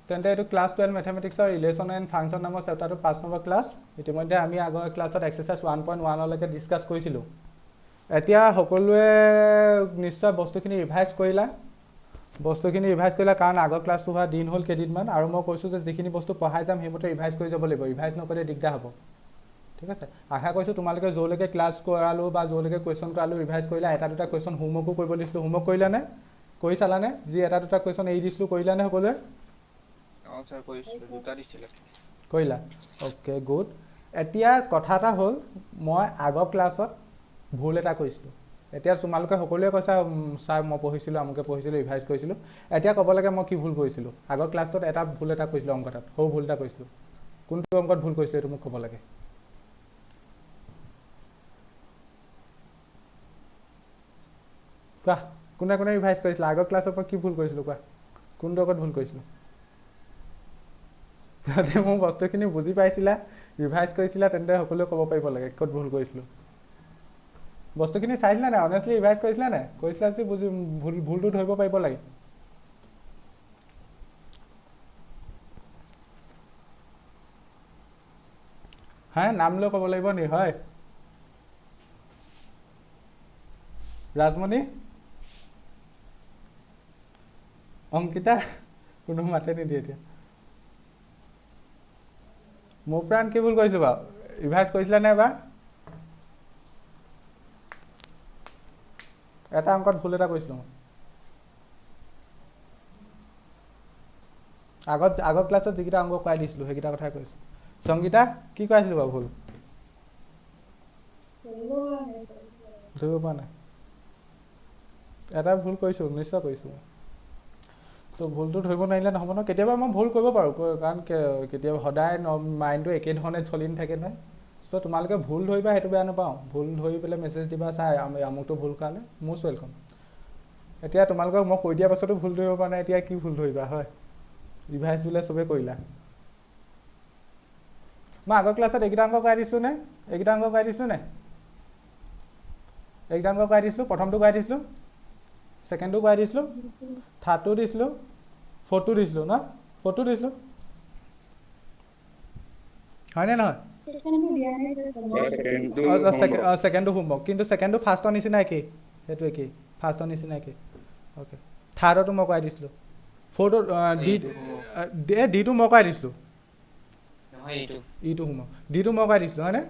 তেন্তে এইটো class 12 মেথমেটিক্সৰ relation and function নামৰ চেপ্টাৰটো 5 নম্বৰ ক্লাছ। ইতিমধ্যে আমি আগৰ ক্লাছত এক্সাৰচাইজ 1.1লৈকে ডিছকাছ কৰিছিলোঁ। এতিয়া সকলোৱে নিশ্চয় বস্তুখিনি ৰিভাইজ কৰিলা কাৰণ আগৰ ক্লাছটো হোৱা দিন হ'ল কেইদিনমান, আৰু মই কৈছোঁ যে যিখিনি বস্তু পঢ়াই যাম সেইমতে ৰিভাইজ কৰি যাব লাগিব, ৰিভাইজ নকৰিলে দিগদাৰ হ'ব। ঠিক আছে, আশা কৰিছোঁ তোমালোকে য'লৈকে ক্লাছ কৰালোঁ বা য'লৈকে কুৱেশ্যন কৰালোঁ ৰিভাইজ কৰিলা। এটা দুটা কুৱেশ্যন হোমৱৰ্কো কৰিব দিছিলোঁ, হোমৱৰ্ক কৰিলানে? কৰি চালানে? যি এটা দুটা কুৱেশ্যন এৰি দিছিলোঁ কৰিলানে সকলোৱে? কৰিলা? Okay good. এতিয়া কথা এটা হ'ল, মই আগৰ ক্লাছত ভুল এটা কৰিছিলোঁ। এতিয়া তোমালোকে সকলোৱে কৈছা ছাৰ মই পঢ়িছিলোঁ, আমুকে পঢ়িছিলোঁ, ৰিভাইজ কৰিছিলোঁ। এতিয়া ক'ব লাগে মই কি ভুল কৰিছিলোঁ। আগৰ ক্লাছটোত ভুল এটা কৰিছিলোঁ, অংক এটাত সৰু ভুল এটা কৰিছিলোঁ। কোনটো অংকত ভুল কৰিছিলোঁ এইটো মোক ক'ব লাগে। কোৱা, কোনে কোনে ৰিভাইজ কৰিছিলোঁ? আগৰ ক্লাছৰ পৰা কি ভুল কৰিছিলোঁ কোৱা, কোনটো অংকত ভুল কৰিছিলোঁ? যদি মোৰ বস্তুখিনি বুজি পাইছিলা, ৰিভাইজ কৰিছিলা, তেন্তে সকলোৱে ক'ব পাৰিব লাগে ক'ত ভুল কৰিছিলোঁ। বস্তুখিনি চাইছিলা নাই? অনেষ্টলি ৰিভাইজ কৰিছিলা নাই? কৰিছিলা যদি ভুলটো ধৰিব পাৰিব লাগে। নাম লৈ ক'ব লাগিব নি? হয় ৰাজমণি, অংকিতা, কোনো মাতে নিদিয়ে এতিয়া। মোৰ প্ৰাণ কি ভুল কৰিছিলোঁ বাৰু? ৰিভাইজ কৰিছিলা নাই এবাৰ? এটা অংকত ভুল এটা কৰিছিলোঁ মই। আগৰ ক্লাছত যিকেইটা অংক কৰাই দিছিলোঁ সেইকেইটা কথাই কৈছোঁ। সংগীতা, কি কৰাইছিলোঁ বাৰু ভুল? ধৰিব পৰা নাই? এটা ভুল কৰিছোঁ, নিশ্চয় কৰিছোঁ। চ' ভুলটো ধৰিব নোৱাৰিলে নহ'ব ন। কেতিয়াবা মই ভুল কৰিব পাৰোঁ, কাৰণ কেতিয়াবা সদায় মাইণ্ডটো একেধৰণে চলি নাথাকে নহয়। চ' তোমালোকে ভুল ধৰিবা সেইটো বেয়া নাপাওঁ, ভুল ধৰি পেলাই মেছেজ দিবা ছাৰ আমুকটো ভুল কাৰণে, মোষ্ট ৱেলকাম। এতিয়া তোমালোকক মই কৈ দিয়াৰ পাছতো ভুল ধৰিব পৰা নাই, এতিয়া কি ভুল ধৰিবা? হয়, ৰিভাইজ বোলে চবেই কৰিলা। মই আগৰ ক্লাছত এইকেইটা অংক কৰাই দিছিলোঁ নে? এইকেইটা অংক কৰাই দিছিলোঁ নে? এইকেইটা অংক কৰাই দিছিলোঁ। প্ৰথমটো কৰাই দিছিলোঁ, ছেকেণ্ডটো কৰাই দিছিলোঁ, থাৰ্ডটো দিছিলোঁ, ফ'ৰ্থটো দিছিলোঁ ন? ফ'ৰ্থটো দিছিলোঁ হয়নে নহয়? ছেকেণ্ডটো হোমৱৰ্ক, কিন্তু ছেকেণ্ডটো ফাৰ্ষ্টৰ নিচিনা একেই, সেইটো একেই, ফাৰ্ষ্টৰ নিচিনা একেই। অ'কে, থাৰ্ডতো মই কৰাই দিছিলোঁ, ফ'ৰ্থটো ডিটো মই কৰাই দিছিলোঁ, ইটো হোমৱৰ্ক, ডিটো মই কৰাই দিছিলোঁ হয়নে?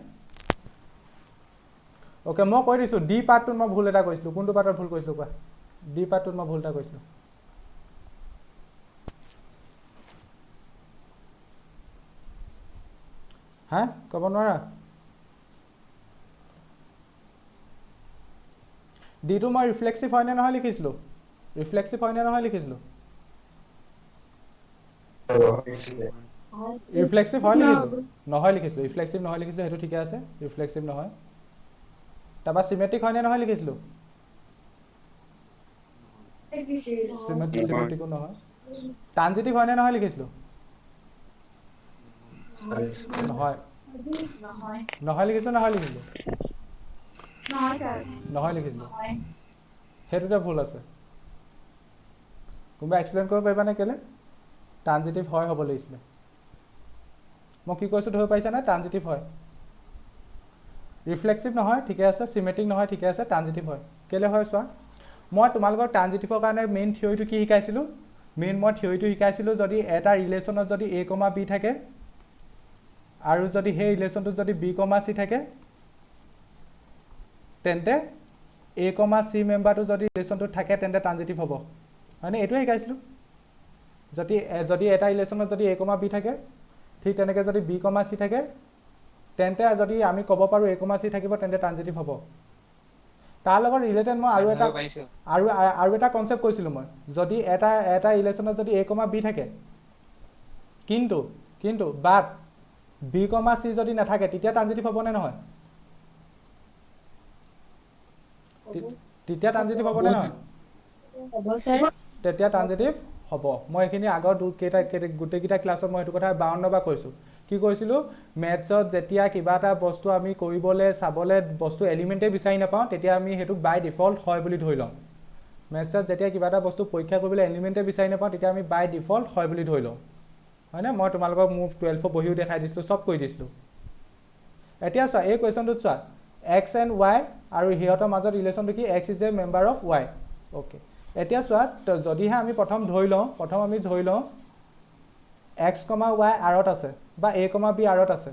অ'কে, মই কৈ দিছোঁ ডি পাৰ্টটোত মই ভুল এটা কৰিছিলোঁ। কোনটো পাৰ্টত ভুল কৰিছিলোঁ কোৱা? ডি পাৰ্টটোত মই ভুল এটা কৰিছিলোঁ। ক'ব নোৱাৰা? ডিটো মই ৰিফ্লেক্সিভ হয়নে নহয় লিখিছিলোঁ? ৰিফ্লেক্সিভ হয়নে নহয় লিখিছিলোঁ? ৰিফ্লেক্সিভ হয় লিখিছিলোঁ, নহয় লিখিছিলোঁ, ৰিফ্লেক্সিভ নহয় লিখিছিলোঁ, সেইটো ঠিকে আছে, ৰিফ্লেক্সিভ নহয়। তাৰপৰা চিমেট্ৰিক হয়নে নহয় লিখিছিলোঁ? চিমেট্ৰিকো নহয়। ট্ৰানজিটিভ হয়নে নহয় লিখিছিলোঁ? নহয়, নহয় লিখিছোঁ, নহয় লিখিছিলোঁ, নহয় লিখিছিলোঁ, সেইটোতে ভুল আছে। কোনোবা এক্সপ্লেইন কৰিব পাৰিবানে কেলৈ? ট্ৰানজিটিভ হয় হ'ব লাগিছিলে। মই কি কৈছোঁ ধৰিব পাৰিছানে? ট্ৰানজিটিভ হয়। ৰিফ্লেক্সিভ নহয়, ঠিকে আছে, চিমেট্ৰিক নহয়, ঠিকে আছে, ট্ৰানজিটিভ হয়। কেলৈ হয় চোৱা, মই তোমালোকৰ ট্ৰানজিটিভৰ কাৰণে মেইন থিয়ৰিটো কি শিকাইছিলোঁ? মই থিয়ৰিটো শিকাইছিলোঁ, যদি এটা ৰিলেশ্যনত যদি এ কমা বি থাকে আৰু যদি সেই ৰিলেশ্যনটোত যদি বি কমা চি থাকে, তেন্তে এ কমা চি মেম্বাৰটো যদি ৰিলেশ্যনটোত থাকে তেন্তে ট্ৰানজিটিভ হ'ব হয়নে? এইটোৱে শিকাইছিলোঁ। যদি এটা ৰিলেশ্যনত যদি এ কমা বি থাকে, ঠিক তেনেকৈ যদি বি কমা চি থাকে, তেন্তে যদি আমি ক'ব পাৰোঁ এ কমা চি থাকিব, তেন্তে ট্ৰানজিটিভ হ'ব। তাৰ লগত ৰিলেটেড মই আৰু এটা কনচেপ্ট কৈছিলোঁ মই, যদি এটা ৰিলেশ্যনত যদি এ কমা বি থাকে, কিন্তু বাট বি কমা চি যদি নাথাকে, তেতিয়া ট্ৰানজিটিভ হ'বনে নহয়? তেতিয়া ট্ৰানজিটিভ হ'বনে নহয়? তেতিয়া ট্ৰানজিটিভ হ'ব। মই এইখিনি আগৰ গোটেইকেইটা ক্লাছত মই সেইটো কথা 52 বাৰ কৈছোঁ। কি কৈছিলোঁ? মেথছত যেতিয়া কিবা এটা বস্তু আমি চাবলৈ বস্তু এলিমেণ্টেই বিচাৰি নাপাওঁ, তেতিয়া আমি সেইটোক বাই ডিফল্ট হয় বুলি ধৰি লওঁ। মেথছত যেতিয়া কিবা এটা বস্তু পৰীক্ষা কৰিবলৈ এলিমেণ্টেই বিচাৰি নাপাওঁ, তেতিয়া আমি বাই ডিফল্ট হয় বুলি ধৰি লওঁ। হয়নে মই তোমালোকক মোৰ 12 বহিও দেখাই দিছিলোঁ সব কৈ দিছিলোঁ এতিয়া চোৱা এই কোৱেশ্যনটোত চোৱা x and y আৰু হিহঁতৰ মাজত ৰিলেশ্যনটো কি x is a member of y okay এতিয়া চোৱা যদিহে আমি প্ৰথম আমি ধৰি লওঁ x, y আৰত আছে বা a, b আৰত আছে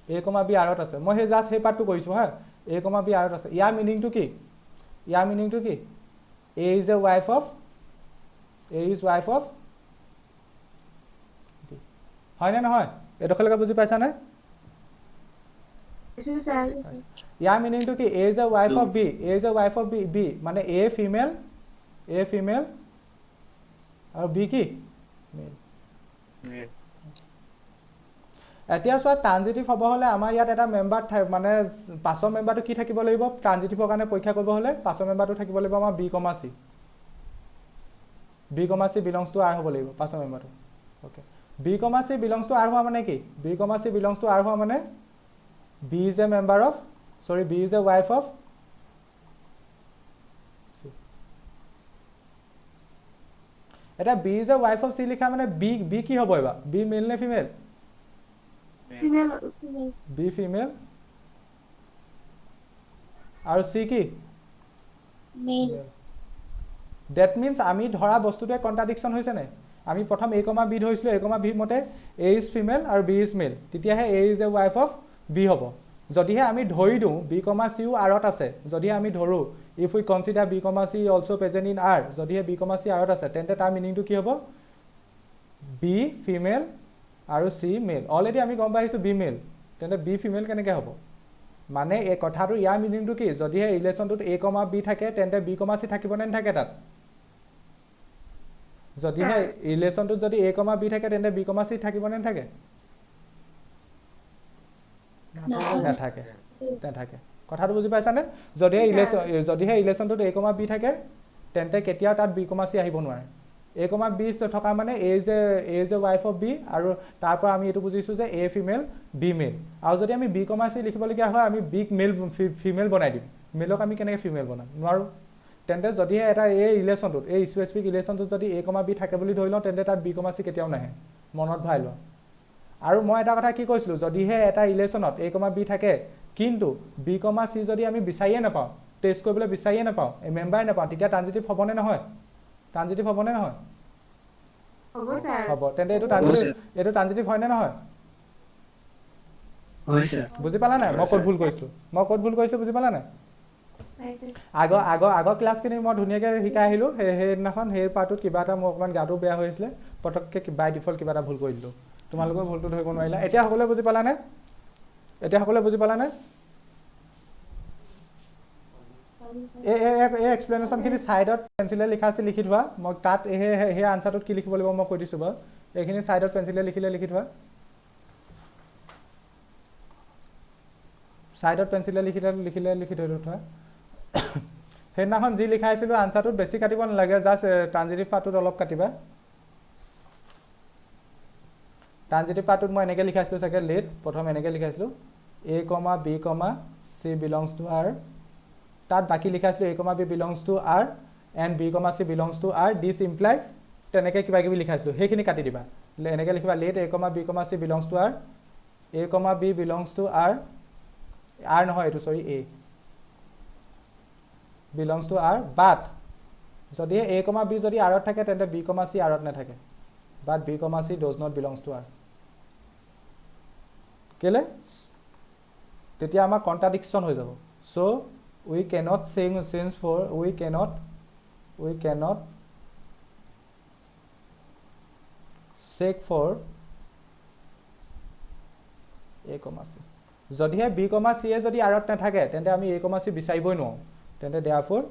a, b আৰত আছে মই সেই জাষ্ট সেই পাৰ্টটো কৰিছোঁ হা a, b আৰত আছে ইয়াৰ মিনিংটো কি a is a wife of হয়নে নহয় এডোখৰলৈকে বুজি পাইছানে ইয়াৰ মিনিংটো কি a is a wife of b মানে a female আৰু b কি মেল এতিয়া চোৱা ট্ৰানজিটিভ হ'ব হ'লে আমাৰ ইয়াত এটা মেম্বাৰ মানে পাছৰ মেম্বাৰটো কি থাকিব লাগিব ট্ৰানজিটিভৰ কাৰণে পৰীক্ষা কৰিব হ'লে পাছৰ মেম্বাৰটো থাকিব লাগিব আমাৰ b, c belongs to r হ'ব লাগিব পাছৰ মেম্বাৰটো okay b, c belongs to r হোৱা মানে কি b, c belongs to r হোৱা মানে b is a wife of c এটা b is a wife of c লিখা মানে b কি হ'ব এবা b মেল নে ফিমেল b ফিমেল আৰু c কি মেল that means আমি ধৰা বস্তুটোৱে কন্ট্ৰাডিকশন হৈছে নে আমি প্ৰথম a, b ধৰিছিলো a, b মতে a is female আৰু b is male তেতিয়াহে a is a wife of b হ'ব যদিহে আমি ধৰি দিওঁ b, c ও আৰত আছে যদিহে আমি ধৰো if we consider b, c also present in r যদিহে b, c আৰত আছে তেন্তে তাৰ মিনিংটো কি হ'ব b female আৰু c male অলৰেডি আমি গম পাইছো b male তেন্তে b female কেনেকৈ হ'ব মানে এই কথাটো ইয়াৰ মিনিংটো কি যদিহে ৰিলেশ্যনটোত a, b থাকে তেন্তে b, c থাকিব নে নাথাকে তাত যদিহে ৰিলেশ্যনটোত যদি a, b থাকে তেন্তে b, c থাকিব নে নাথাকে নাথাকে কথাটো বুজি পাইছানে যদিহে ৰিলেশ্যনটোত a, b থাকে তেন্তে কেতিয়াও তাত b, c আহিব নোৱাৰে a, b থকা মানে a is a wife of b আৰু তাৰ পৰা আমি এটো বুজিছো যে a female b male আৰু যদি আমি b, c লিখিবলগীয়া হয় আমি b মেল ফিমেল বনাই দিম মেলক আমি কেনেকৈ ফিমেল বনাম নোৱাৰো তেন্তে যদিহে এটা এই ৰিলেশ্যনটোত এই স্পেসিফিক ৰিলেশ্যনটোত যদি a, b থাকে বুলি ধৰি লওঁ তেন্তে তাত b, c কেতিয়াও নাহে মনত ভৰাই লোৱা আৰু মই এটা কথা কি কৈছিলো যদিহে এটা ৰিলেশ্যনত a, b থাকে কিন্তু b, c যদি আমি বিচাৰিয়ে নাপাওঁ টেষ্ট কৰিবলৈ বিচাৰিয়ে নাপাওঁ এই মেম্বাৰে নাপাওঁ তেতিয়া ট্ৰানজিটিভ হ'বনে নহয় হ'ব তেন্তে এইটো ট্ৰানজিটিভ হয় নে নহয় হৈছে বুজি পালা নাই মই ক'ত ভুল কৰিছো বুজি পালা নাই আগৰ ক্লাছখিনি মই ধুনীয়াকৈ শিকাই আহিলোঁ সেইদিনাখন সেই পাৰ্টটোত কিবা এটা মোৰ অকণমান গাটো বেয়া হৈ আছিলে পটককৈ বাই ডিফল্ট কিবা এটা ভুল কৰি দিলোঁ তোমালোকৰ ভুলটো ধৰিব নোৱাৰিলা এতিয়া সকলোৱে বুজি পালানে এই এক্সপ্লেনেশ্যনখিনি ছাইডত পেঞ্চিলে লিখা আছে লিখি থোৱা মই তাত সেই আনচাৰটোত কি লিখিব লাগিব মই কৈ দিছোঁ বাৰু এইখিনি ছাইডত পেঞ্চিলে লিখি থোৱা ছাইডত পেঞ্চিলে লিখি থৈ থোৱা সেইদিনাখন যি লিখাইছিলোঁ আনচাৰটোত বেছি কাটিব নালাগে জাষ্ট ট্ৰানজিটিভ পাৰ্টটোত অলপ কাটিবা ট্ৰানজিটিভ পাৰ্টটোত মই এনেকৈ লিখাইছিলোঁ চাগে লেট প্ৰথম এনেকৈ লিখাইছিলোঁ a, b, c belongs to r তাত বাকি লিখাইছিলোঁ a, b belongs to r and b, c belongs to r this implies তেনেকৈ কিবা কিবি লিখাইছিলোঁ সেইখিনি কাটি দিবা এনেকৈ লিখিবা late a, b, c belongs to r a, b belongs to r নহয় এইটো সৰি a belongs to r but যদি a, b যদি r ত থাকে তেন্তে b, c r ত নাথাকে but b, c does not belongs to r কেলে তেতিয়া আমাৰ কন্ট্ৰাডিকশন হৈ যাব so we cannot change for we cannot check for a, c যদিহে b, c যদি r ত নাথাকে তেন্তে আমি a, c বিচাৰিবই নোৱাৰো তেন্তে therefore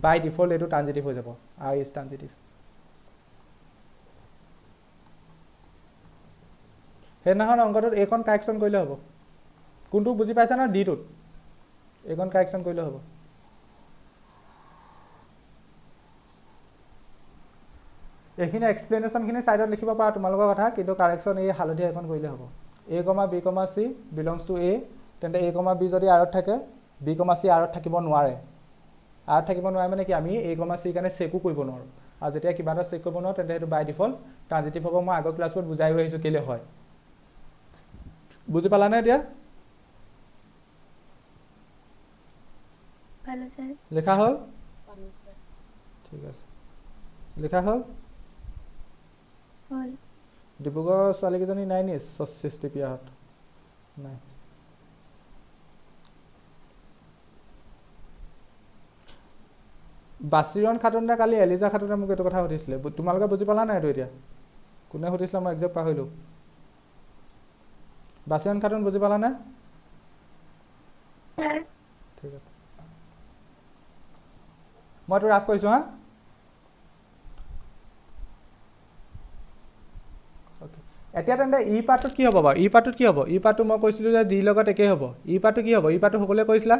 by default এইটো ট্ৰানজিটিভ হৈ যাব r is ট্ৰানজিটিভ সেইদিনাখন অংকটোত এইখন কাৰেকশ্যন কৰিলে হ'ব কোনটো বুজি পাইছা না ডিটোত এইখন কাৰেকশ্যন কৰিলে হ'ব এইখিনি এক্সপ্লেনেশ্যনখিনি ছাইডত লিখিব পাৰা তোমালোকৰ কথা কিন্তু কাৰেকশ্যন এই হালধীয়া এখন কৰিলে হ'ব a, b, c belongs to a তেন্তে a, b যদি r ত থাকে b, c r ত থাকিব নোৱাৰে মানে কি আমি a, c কাৰণে চেকো কৰিব নোৱাৰোঁ আৰু যেতিয়া কিবা এটা চেক কৰিব নোৱাৰোঁ তেন্তে সেইটো বাই ডিফল্ট ট্ৰানজিটিভ হ'ব মই আগৰ ক্লাছত বুজাই আহিছোঁ কেলে হয় বুজি পালানে এতিয়া ভালো স্যাৰ লেখা হ'ল ঠিক আছে লেখা হ'ল হল ডিব্ৰুগড়ৰ ছোৱালীকেইজনী নাই নি সৃষ্টিপ্ৰিয়াহঁত নাই বাছিৰণ খাতুনে কালি এলিজা খাতুনে মোক এইটো কথা সুধিছিলে তোমালোকে বুজি পালা নাই এইটো এতিয়া কোনে সুধিছিলে মই একজেক্ট পাহৰিলোঁ বাছিৰণ খাতুন বুজি পালা নে স্যাৰ ঠিক আছে মই এইটো ৰাফ কৰিছোঁ হা এতিয়া তেন্তে ই পাৰ্টটোত কি হ'ব বাৰু ই পাৰ্টটোত কি হ'ব ই পাৰ্টটো মই কৈছিলোঁ যে ডিৰ লগত একেই হ'ব ই পাৰ্টটো কি হ'ব ই পাৰ্টটো সকলোৱে কৈছিলা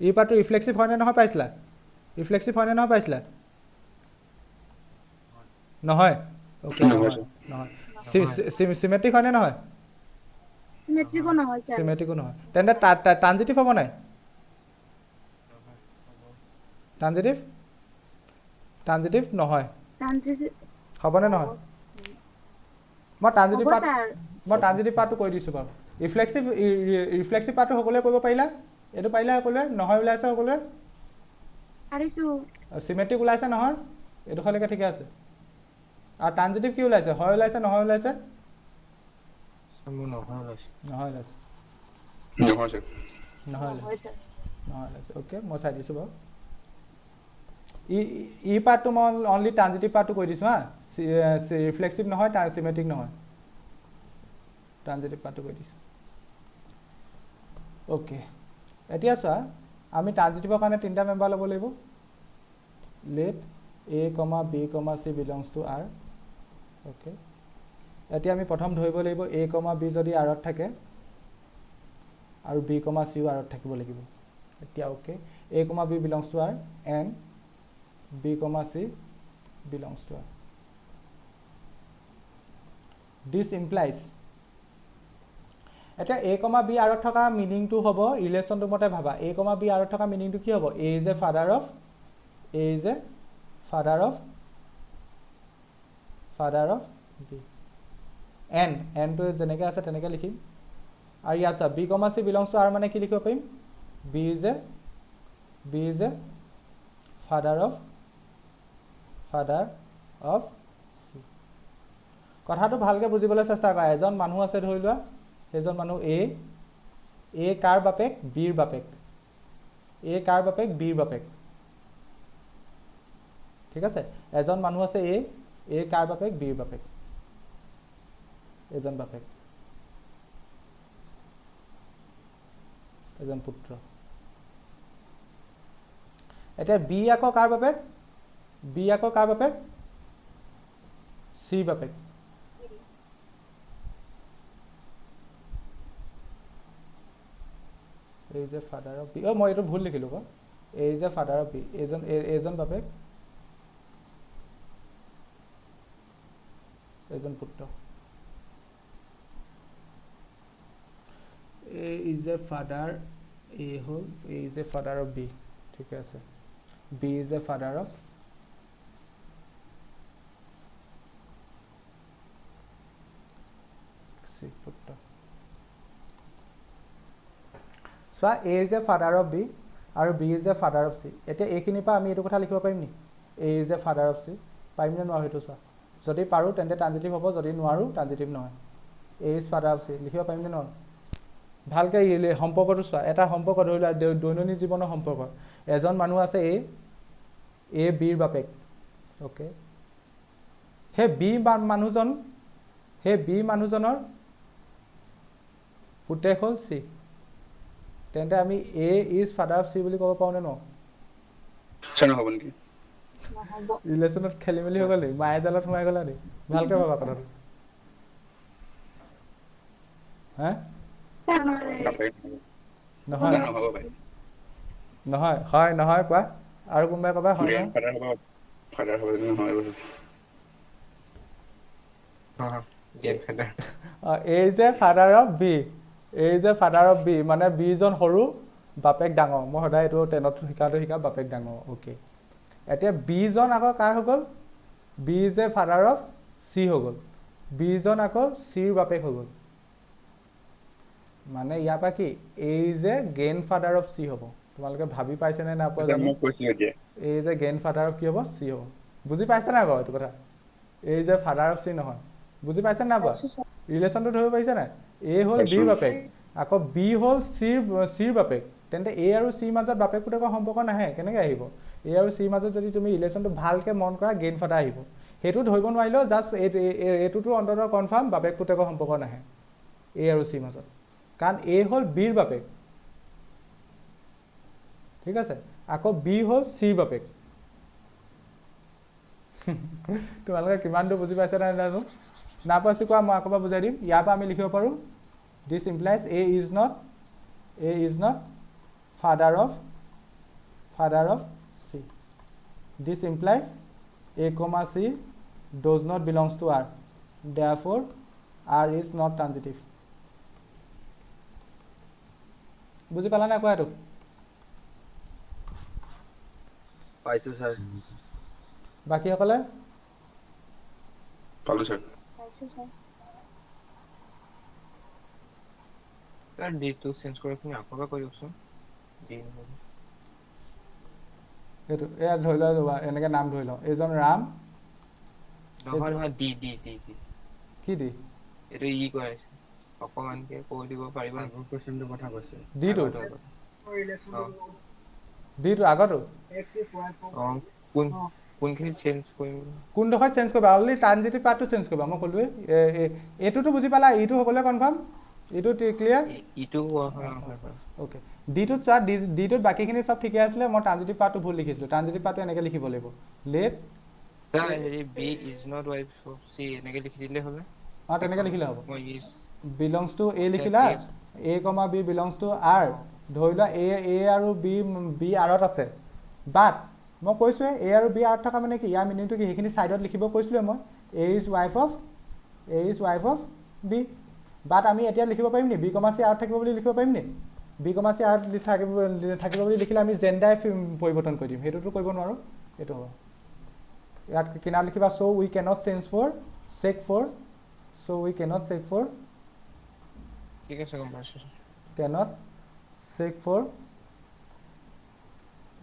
ই পাৰ্টটো ৰিফ্লেক্সিভ হয়নে নহয় পাইছিলা ৰিফ্লেক্সিভ হয়নে নহয় পাইছিলা নহয় অ'কে নহয় নহয় চিমেট্ৰিক হয়নে নহয় সিমেট্ৰিকও নহয় স্যাৰ চিমেট্ৰিকো নহয় তেন্তে ট্ৰানজিটিভ হ'ব নাই ট্ৰানজিটিভ নহয় ট্ৰানজিটিভ হ'বনে নহয় মই ট্ৰানজিটিভ হ'ব পাৰ্ট স্যাৰ মই ট্ৰানজিটিভ পাৰ্টটো কৈ দিছোঁ বাৰু ৰিফ্লেক্সিভ পাৰ্টটো সকলোৱে কৰিব পাৰিলা এইটো পাৰিলা সকলোৱে নহয় ওলাইছে সকলোৱে পাৰিছো চিমেট্ৰিক ওলাইছে নহয় এইডোখৰলৈকে ঠিকে আছে আৰু ট্ৰানজিটিভ কি ওলাইছে হয় ওলাইছে নহয় ওলাইছে নহয় ওলাইছে নহয় ওলাইছে অ'কে মই চাই দিছোঁ বাৰু ই পাৰ্টটো মই অনলি ট্ৰানজিটিভ পাৰ্টটো কৈ দিছোঁ হা ৰিফ্লেক্সিভ নহয় চিমেট্ৰিক নহয় ট্ৰানজিটিভ পাৰ্টটো কৈ দিছোঁ অ'কে এতিয়া চোৱা আমি ট্ৰানজিটিভৰ কাৰণে তিনিটা মেম্বাৰ ল'ব লাগিব let A comma B comma C belongs to R okay এতিয়া আমি প্ৰথম ধৰিব লাগিব এ কমা বি যদি আৰত থাকে আৰু বি কমা চিও আৰত থাকিব লাগিব এতিয়া okay A comma B belongs to R and B comma C belongs to R this implies এতিয়া এ কমা বি আৰত থকা মিনিংটো হ'ব ৰিলেশ্যনটো মতে ভাবা এ কমা বি আৰত থকা মিনিংটো কি হ'ব A is a father of B এনটো যেনেকৈ আছে তেনেকৈ লিখিম আৰু ইয়াত চোৱা B comma C belongs to R মানে কি লিখিব পাৰিম B is a father of C কথাটো ভালকৈ বুজিবলৈ চেষ্টা কৰা এজন মানুহ আছে ধৰি লোৱা সেইজন মানুহ এ কাৰ বাপেক বিৰ বাপেক ঠিক আছে এজন মানুহ আছে এ কাৰ বাপেক বিৰ বাপেক এজন পুত্ৰ এতিয়া বি আকৌ কাৰ বাপেক চি বাপেক is a father of B মই এইটো ভুল লিখিলোঁ ক is a father of B এজন বাপেক এজন পুত্ৰ A is a father A হ'ল A is a father of B ঠিক আছে B is a father of C পুত্ৰ চোৱা A is a father of B আৰু B is a father of C এতিয়া এইখিনিৰ পৰা আমি এইটো কথা লিখিব পাৰিম নি A is a father of C পাৰিম নে নোৱাৰোঁ সেইটো চোৱা যদি পাৰোঁ তেন্তে ট্ৰানজিটিভ হ'ব যদি নোৱাৰোঁ ট্ৰানজিটিভ নহয় A is father of C লিখিব পাৰিম নে নোৱাৰোঁ ভালকৈ সম্পৰ্কটো চোৱা এটা সম্পৰ্ক ধৰি লোৱা দৈনন্দিন জীৱনৰ সম্পৰ্ক এজন মানুহ আছে এ বিৰ বাপেক অ'কে সেই বি মানুহজনৰ পুতেক হ'ল চি তেন্তে আমি এ ইজ ফাদাৰ অফ চি বুলি ক'ব পাৰোঁ নে ন ৰিলেশ্যনত খেলি মেলি হৈ গ'ল নি মায়ে জালত সোমাই গ'লা নি ভালকৈ ভাবা কথাটো হা নহয় হয় কোৱা আৰু কোনোবাই ক'বা হয় এই যে ফাদাৰ অফ বি মানে বিজন সৰু বাপেক ডাঙৰ মই সদায় এইটো 10ত শিকাওঁ বাপেক ডাঙৰ অ'কে এতিয়া বিজন আকৌ কাৰ হৈ গ'ল B is a father of C হৈ গ'ল বিজন আকৌ চিৰ বাপেক হৈ গ'ল মানে ইয়াৰ পৰা কি এই যে গ্ৰেণ্ড ফাদাৰ অফ চি হ'ব তোমালোকে ভাবি পাইছেনে না পোৱা জানো এই যে গ্ৰেণ্ড ফাদাৰ অফ কি হ'ব চি হ'ব বুজি পাইছে নাই বাৰু এইটো কথা এই যে ফাদাৰ অফ চি নহয় বুজি পাইছে না পোৱা ৰিলেশ্যনটো ধৰিব পাৰিছে নাই এ হ'ল বিৰ বাপেক আকৌ বি হ'ল চিৰ বাপেক তেন্তে এ আৰু চিৰ মাজত বাপেক পুতেকৰ সম্পৰ্ক নাহে কেনেকৈ আহিব এ আৰু চিৰ মাজত যদি তুমি ৰিলেশ্যনটো ভালকৈ মন কৰা গ্ৰেণ্ড ফাদাৰ আহিব সেইটো ধৰিব নোৱাৰিলেও জাষ্ট এইটোতো অন্ততঃ কনফাৰ্ম বাপেক পুতেকৰ সম্পৰ্ক নাহে এ আৰু চিৰ মাজত কাৰণ এ হ'ল বিৰ বাপেক ঠিক আছে আকৌ বি হ'ল চিৰ বাপেক তোমালোকে কিমান দূৰ বুজি পাইছে নাই জানো নাপাইছো কোৱা মই আকৌ বুজাই দিম ইয়াৰ পৰা আমি লিখিব পাৰোঁ this implies A is not father of C this implies a comma c does not belongs to r therefore r is not transitive বুজি পালা না কোৱা এইটো পাইছো স্যাৰ বাকি সকলে পালো sir sir D to change কৰি আপুনি আকৌ এবাৰ কৈ দিয়কচোন ডি এইটো এয়া ধৰি লোৱা এনেকৈ নাম ধৰি লওঁ এইজন ৰাম নহয় নহয় ডি ডি ডি ডি কি দি এইটো ই কৈ আছে অকমানকে কৈ দিব পাৰিব আগৰ কোৱেশ্চনটোৰ কথা কৈছে দিটো আগতো কোনখিনি চেঞ্জ কৰিম কোনডোখৰত চেঞ্জ কৰিবা অনলি ট্ৰানজিটিভ পাৰ্টটো চেঞ্জ কৰিবা মই ক'লোৱে এইটোতো বুজি পালা ইটো হ'বলৈ কনফাৰ্ম এইটো ক্লিয়াৰ ইটো অ'কে ডিটোত চোৱা ডিটোত বাকীখিনি চব ঠিকে আছিলে মই ট্ৰানজিটিভ পাৰ্টটো ভুল লিখিছিলোঁ ট্ৰানজিটিভ পাৰ্টটো এনেকৈ লিখিব লাগিব let Harry B is not wife of C এনেকৈ লিখি দিলে হ'লে অঁ তেনেকৈ লিখিলে হ'ব মই ইজ বিলংছ টু এ লিখিলা A comma B belongs to R ধৰি লোৱা এ আৰু বি আৰত আছে বাট মই কৈছোঁৱে এ আৰু বি আৰত থকা মানে কি ইয়াৰ মিনিংটো কি সেইখিনি ছাইডত লিখিব কৈছিলোৱে মই এ ইজ ৱাইফ অফ বি বাট আমি এতিয়া লিখিব পাৰিম নি বি কমা চি আৰত থাকিব বুলি লিখিব পাৰিম নি বি কমা চি আৰত থাকিব বুলি লিখিলে আমি জেণ্ডাৰ পৰিৱৰ্তন কৰি দিম সেইটোতো কৰিব নোৱাৰোঁ এইটো হ'ব ইয়াত কিনাৰত লিখিবা চ' উই কেনট চেঞ্জ চেক ফৰ ঠিক আছে গম পাইছোঁ cannot check for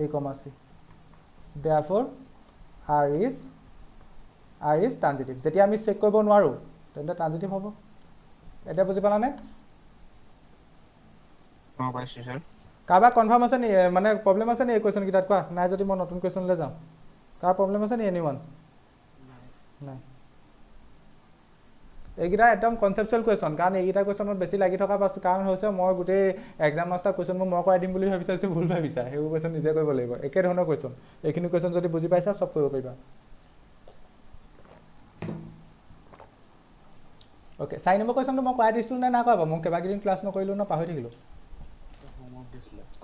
a comma c therefore r is transitive যেতিয়া আমি চেক কৰিব নোৱাৰোঁ তেন্তে ট্ৰানজিটিভ হ'ব এতিয়া বুজি পালানে অঁ পাইছোঁ ছাৰ কাৰোবাৰ কনফাৰ্ম আছে নি মানে প্ৰব্লেম আছে নি এই কুৱেশ্যন কেইটাত কোৱা নাই যদি মই নতুন কুৱেশ্যনলৈ যাওঁ কাৰ প্ৰব্লেম আছে নি এনিৱান নাই এইকেইটা একদম কনচেপচুৱেল কুৱেশ্যন কাৰণ এইকেইটা কুৱেশ্যনত বেছি লাগি থকা কাৰণ হৈছে মই গোটেই এক্সাম মাষ্টাৰ কুৱেশ্যনবোৰ মই কৰাই দিম বুলি ভাবিছা যদি ভুল ভাবিছা সেইবোৰ কুৱেশ্যন নিজে কৰিব লাগিব একেধৰণৰ কুৱেশ্যন এইখিনি কুৱেশ্যন যদি বুজি পাইছা চব কৰিব পাৰিবা অ'কে 4 নম্বৰ কুৱেশ্যনটো মই কৰাই দিছিলোঁ নে নাই কৰা মই কেইবাকেইদিন ক্লাছ নকৰিলোঁ ন পাহৰি থাকিলোঁ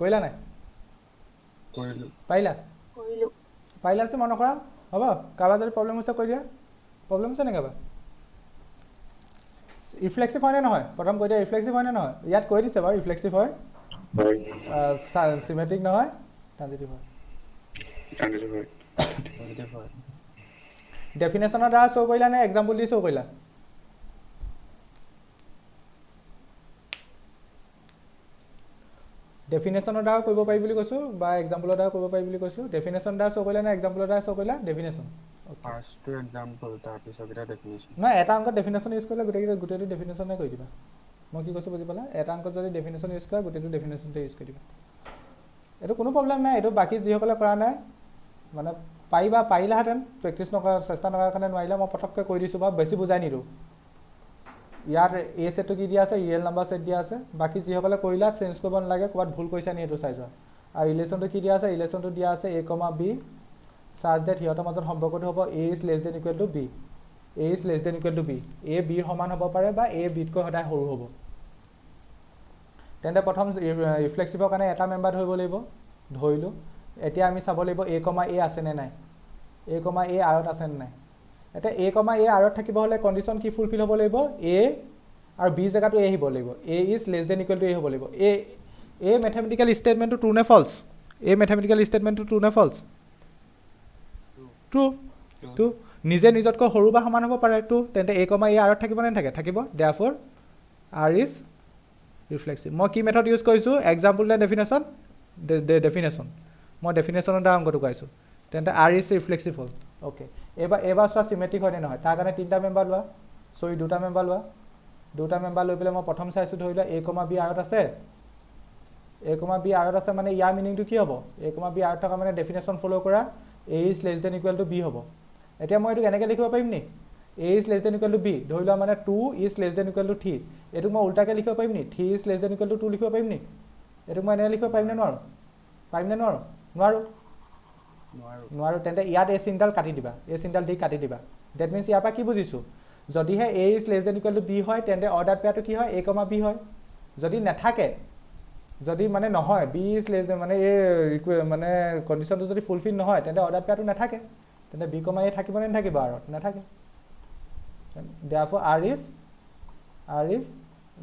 কৰিলা নাই পাৰিলা যদি মই নকৰা হ'ব কাৰোবাৰ যদি প্ৰব্লেম হৈছে কৈ দিয়া প্ৰব্লেম হৈছে নে কাৰোবাৰ ৰিফ্লেক্সিভ হয়নে নহয় প্ৰথম কৈ দিয়া ৰিফ্লেক্সিভ হয়নে নহয় ইয়াত কৈ দিছে বাৰু ৰিফ্লেক্সিভ হয় চিমেট্ৰিক নহয় ট্ৰানজিটিভ হয় ডেফিনেশ্যনৰ দ্বাৰা শ্ব' কৰিলা নে এক্সাম্পল দি শ্ব' কৰিলা ডেফিনেশ্যনৰ দ্বাৰা কৰিব পাৰি বুলি কৈছোঁ বা এক্সাম্পলৰ দ্বাৰা কৰিব পাৰি বুলি কৈছোঁ ডেফিনেশ্যনৰ দ্বাৰা শ্ব' কৰিলা নে এক্সাম্পলৰ দ্বাৰা শ্ব' কৰিলা ডেফিনেশ্যন ফাৰ্ষ্টটো এক্সাম্পল তাৰপিছত এটা ডেফিনেশ্যন নহয় এটা অংকত ডেফিনেশ্যন ইউজ কৰিলে গোটেইটো ডেফিনেশ্যনে কৰি দিবা মই কি কৈছোঁ বুজি পালা এটা অংকত যদি ডেফিনেশ্যন ইউজ কৰা গোটেইটো ডেফিনেশ্যনতে ইউজ কৰি দিবা এইটো কোনো প্ৰব্লেম নাই এইটো বাকী যিসকলে কৰা নাই মানে পাৰিলাহেঁতেন প্ৰেক্টিছ নকৰা চেষ্টা নকৰাৰ কাৰণে নোৱাৰিলে মই পটককৈ কৈ দিছোঁ বা বেছি বুজাই নিদিওঁ ইয়াত এ ছেটটো কি দিয়া আছে ৰিয়েল নাম্বাৰ ছেট দিয়া আছে বাকী যিসকলে কৰিলা চেঞ্জ কৰিব নালাগে ক'ৰবাত ভুল কৰিছা নি এইটো চাই যোৱা আৰু ৰিলেশ্যনটো কি দিয়া আছে ৰিলেশ্যনটো দিয়া আছে এ কমা বি চাৰ্জ ডেট সিহঁতৰ মাজত সম্পৰ্কটো হ'ব A is less than equal to B A বিৰ সমান হ'ব পাৰে বা এ বিতকৈ সদায় সৰু হ'ব তেন্তে প্ৰথম ৰিফ্লেক্সিভৰ কাৰণে এটা মেম্বাৰ ধৰিব লাগিব ধৰিলোঁ এতিয়া আমি চাব লাগিব এ কমা এ আছেনে নাই এ কমা এ আৰত আছেনে নাই এতিয়া এ কমা এ আৰত থাকিব হ'লে কণ্ডিশ্যন কি ফুলফিল হ'ব লাগিব এ আৰু বি জেগাটো এ আহিব লাগিব A is less than equal to A হ'ব লাগিব এ মেথমেটিকেল ষ্টেটমেণ্টটো ট্ৰু নে ফল্ছ ট্ৰু নিজে নিজতকৈ সৰু বা সমান হ'ব পাৰে টু তেন্তে a, a আৰত থাকিব নে নাথাকে থাকিব therefore r is reflexive মই কি মেথড ইউজ কৰিছোঁ এক্সাম্পল নে ডেফিনেশ্যন ডেফিনেশ্যন মই ডেফিনেশ্যনৰ দ্বাৰা অংকটো কৈছোঁ তেন্তে r is reflexive হ'ল অ'কে এবাৰ চোৱা চিমেট্ৰিক হয়নে নহয় তাৰ কাৰণে তিনিটা মেম্বাৰ লোৱা চৰি দুটা মেম্বাৰ লোৱা দুটা মেম্বাৰ লৈ পেলাই মই প্ৰথম চাইছোঁ ধৰি লোৱা a, b আৰত আছে a, b আৰত আছে মানে ইয়াৰ মিনিংটো কি হ'ব a, b আৰত থকা মানে ডেফিনেশ্যন ফ'ল' কৰা a is less than equal to b হ'ব এতিয়া মই এইটো কেনেকৈ লিখিব পাৰিম নি a is less than equal to b ধৰি লোৱা মানে 2 is less than equal to 3 এইটোক মই উল্টাকৈ লিখিব পাৰিম নি 3 is less than equal to 2 লিখিব পাৰিম নি এইটোক মই এনেকৈ লিখিব পাৰিম নে নোৱাৰোঁ নোৱাৰোঁ তেন্তে ইয়াত এই চিনডাল কাটি দিবা এই চিনডাল দি কাটি দিবা ডেট মিনছ ইয়াৰ পৰা কি বুজিছোঁ যদিহে a is less than equal to b হয় তেন্তে অৰ্ডাৰ পেয়াৰটো কি হয় a, b হয় যদি নাথাকে যদি মানে নহয় b is less than মানে এই মানে কণ্ডিশ্যনটো যদি ফুলফিল নহয় তেন্তে অৰ্ডাৰ পেয়াৰটো নাথাকে তেন্তে b, a থাকিব নে নাথাকিব আৰত নাথাকে therefore r is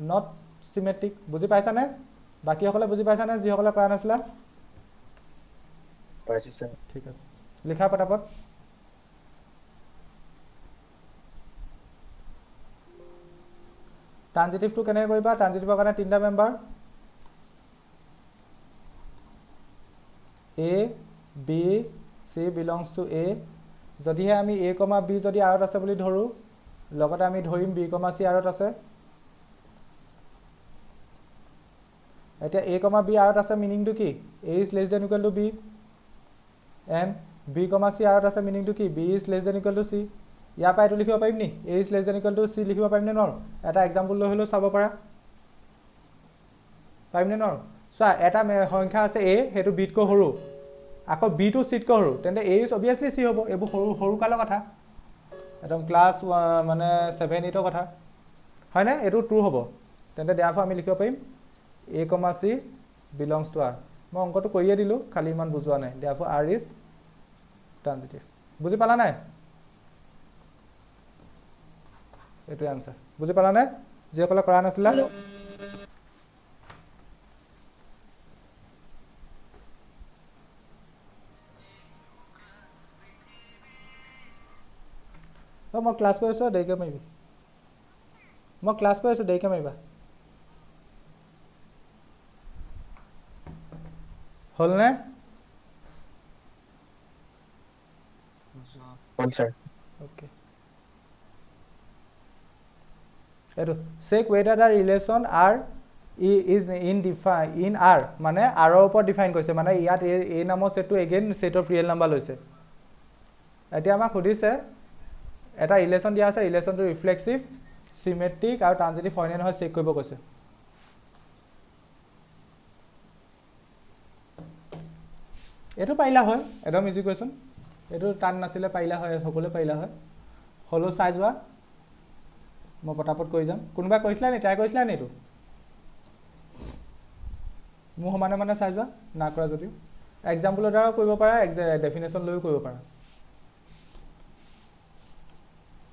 not symmetric বুজি পাইছানে বাকীসকলে বুজি পাইছানে যিসকলে কৰা নাছিলা পাইছোঁ স্যাৰ ঠিক আছে লিখা পটাপট ট্ৰানজিটিভটো কেনেকৈ কৰিবা ট্ৰানজিটিভৰ কাৰণে তিনিটা member a, b, c belongs to a যদিহে আমি a, b যদি আৰত আছে বুলি ধৰোঁ লগতে আমি ধৰিম b, c আৰত আছে এতিয়া a, b আৰত আছে মিনিংটো কি a is less than equal to b and b, c আৰত আছে মিনিংটো কি b is less than equal to c ইয়াৰ পৰা এইটো লিখিব পাৰিম নি a is less than equal to c লিখিব পাৰিম নে নোৱাৰোঁ এটা এক্সাম্পল লৈ হ'লেও চাব পাৰা পাৰিম নে নোৱাৰোঁ চোৱা এটা সংখ্যা আছে a সেইটো bতকৈ সৰু আকৌ bটো cতকৈ সৰু তেন্তে a is obviously c হ'ব এইবোৰ সৰু কালৰ কথা একদম ক্লাছ মানে 7-8ৰ কথা হয়নে এইটো ট্ৰু হ'ব তেন্তে therefore আমি লিখিব পাৰিম a, c belongs to r মই অংকটো কৰিয়ে দিলোঁ খালি ইমান বুজোৱা নাই therefore r is transitive বুজি পালা নাই এইটোৱে আনসাৰ বুজি পালা নাই যিসকলে কৰা নাছিলা মই ক্লাছ কৰি আছোঁ দেৰিকৈ মাৰিবি মই ক্লাছ কৰি আছোঁ দেৰিকৈ মাৰিবা হ'লনে হ'ল স্যাৰ ওকে এইটো check whether the relation R is in R মানে আৰৰ ওপৰত ডিফাইন কৰিছে মানে ইয়াত এই নামৰ ছেটটো again set of real number লৈছে এতিয়া আমাক সুধিছে এটা ৰিলেশ্যন দিয়া আছে ৰিলেশ্যনটো ৰিফ্লেক্সিভ চিমেট্ৰিক আৰু ট্ৰানজিটিভ হয় নে নহয় চেক কৰিব কৈছে এইটো পাৰিলা হয় একদম ইজি কুৱেশ্যন এইটো টান নাছিলে পাৰিলা হয় সকলোৱে পাৰিলা হয় হ'লেও চাই যোৱা মই পটাপট কৰি যাম কোনোবাই কৈছিলা নি ট্ৰাই কৰিছিলা নি এইটো মোৰ সমানে চাই যোৱা না কৰা যদিও এক্সাম্পলৰ দ্বাৰাও কৰিব পাৰা ডেফিনেশ্যন লৈও কৰিব পাৰা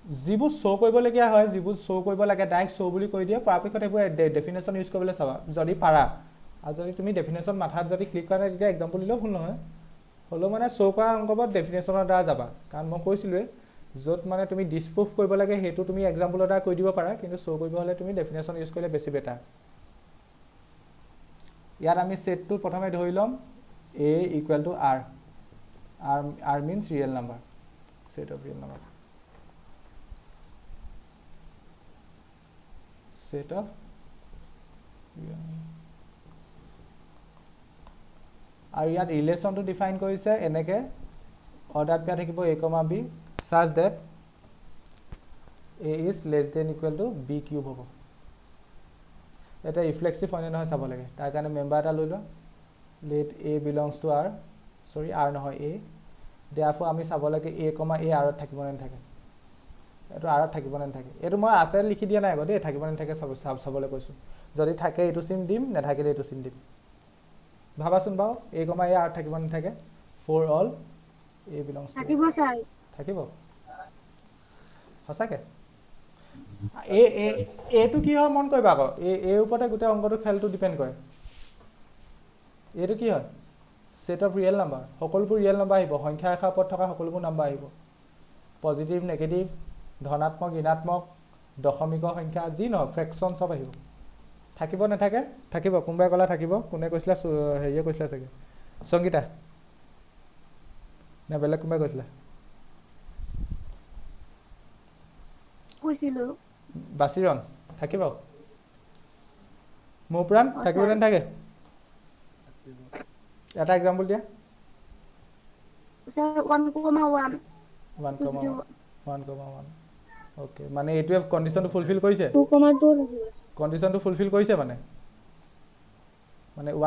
যিবোৰ শ্ব' কৰিবলগীয়া হয় যিবোৰ শ্ব' কৰিব লাগে ডাইৰেক্ট শ্ব' বুলি কৈ দিয়ে পৰাপক্ষত এইবোৰ ডেফিনেশ্যন ইউজ কৰিবলৈ চাবা যদি পাৰা আৰু যদি তুমি ডেফিনেশ্যন মাথাত যদি ক্লিক কৰা নাই তেতিয়া এক্সাম্পল দিলেও ভুল নহয় হ'লেও মানে শ্ব' কৰা অংকবোৰত ডেফিনেশ্যনৰ দ্বাৰা যাবা কাৰণ মই কৈছিলোঁৱে য'ত মানে তুমি ডিছপ্ৰুভ কৰিব লাগে সেইটো তুমি এক্সাম্পলৰ দ্বাৰা কৈ দিব পাৰা কিন্তু শ্ব' কৰিব হ'লে তুমি ডেফিনেশ্যন ইউজ কৰিলে বেছি বেটাৰ ইয়াত আমি ছেটটো প্ৰথমে ধৰি ল'ম a equal to r r means real number set of real number set of আৰু ইয়াত ৰিলেশ্যনটো ডিফাইন কৰিছে এনেকৈ অৰ্ডাৰ পেয়াৰ থাকিব a, b such that a is less than equal to b cube হ'ব এটা ৰিফ্লেক্সিভ হয় নে নহয় চাব লাগে তাৰ কাৰণে মেম্বাৰ এটা লৈ লোৱা let a belongs to r সৰি r নহয় a therefore আমি চাব লাগে a, a আৰত থাকিব নে নাথাকে এইটো আৰত থাকিব নে নাথাকে এইটো মই আছে লিখি দিয়া নাই আকৌ দেই থাকিব নে নাথাকে চাবলৈ কৈছোঁ যদি থাকে এইটো চিন দিম নাথাকিলে এইটো চিন দিম ভাবাচোন বাৰু a, a আৰত থাকিব নে নাথাকে for all a belongs to থাকিব চাই থাকিব সঁচাকৈ এইটো কি হয় মন কৰিবা আকৌ এই ওপৰতে গোটেই অংকটো খেলটো ডিপেণ্ড কৰে এইটো কি হয় ছেট অফ ৰিয়েল নাম্বাৰ সকলোবোৰ ৰিয়েল নাম্বাৰ আহিব সংখ্যা ৰেখাৰ ওপৰত থকা সকলোবোৰ নাম্বাৰ আহিব পজিটিভ নেগেটিভ ধনাত্মক ঋণাত্মক দশমিকৰ সংখ্যা যি নহয় ফ্ৰেকশ্যন চব আহিব থাকিব নাথাকে থাকিব কোনোবাই ক'লা থাকিব কোনে কৈছিলে হেৰিয়ে কৈছিলে চাগে সংগীতা নে বেলেগ কোনোবাই কৈছিলে কৈছিলো বাচিৰণ থাকিব মৌপ্ৰাণ থাকিব নে নাথাকে এটা এক্সাম্পল দিয়া স্যাৰ 1,1 1,1 ওকে মানে এইটোৱে কণ্ডিশ্যনটো ফুলফিল কৰিছে 2,2 থাকিব কণ্ডিশ্যনটো ফুলফিল কৰিছে মানে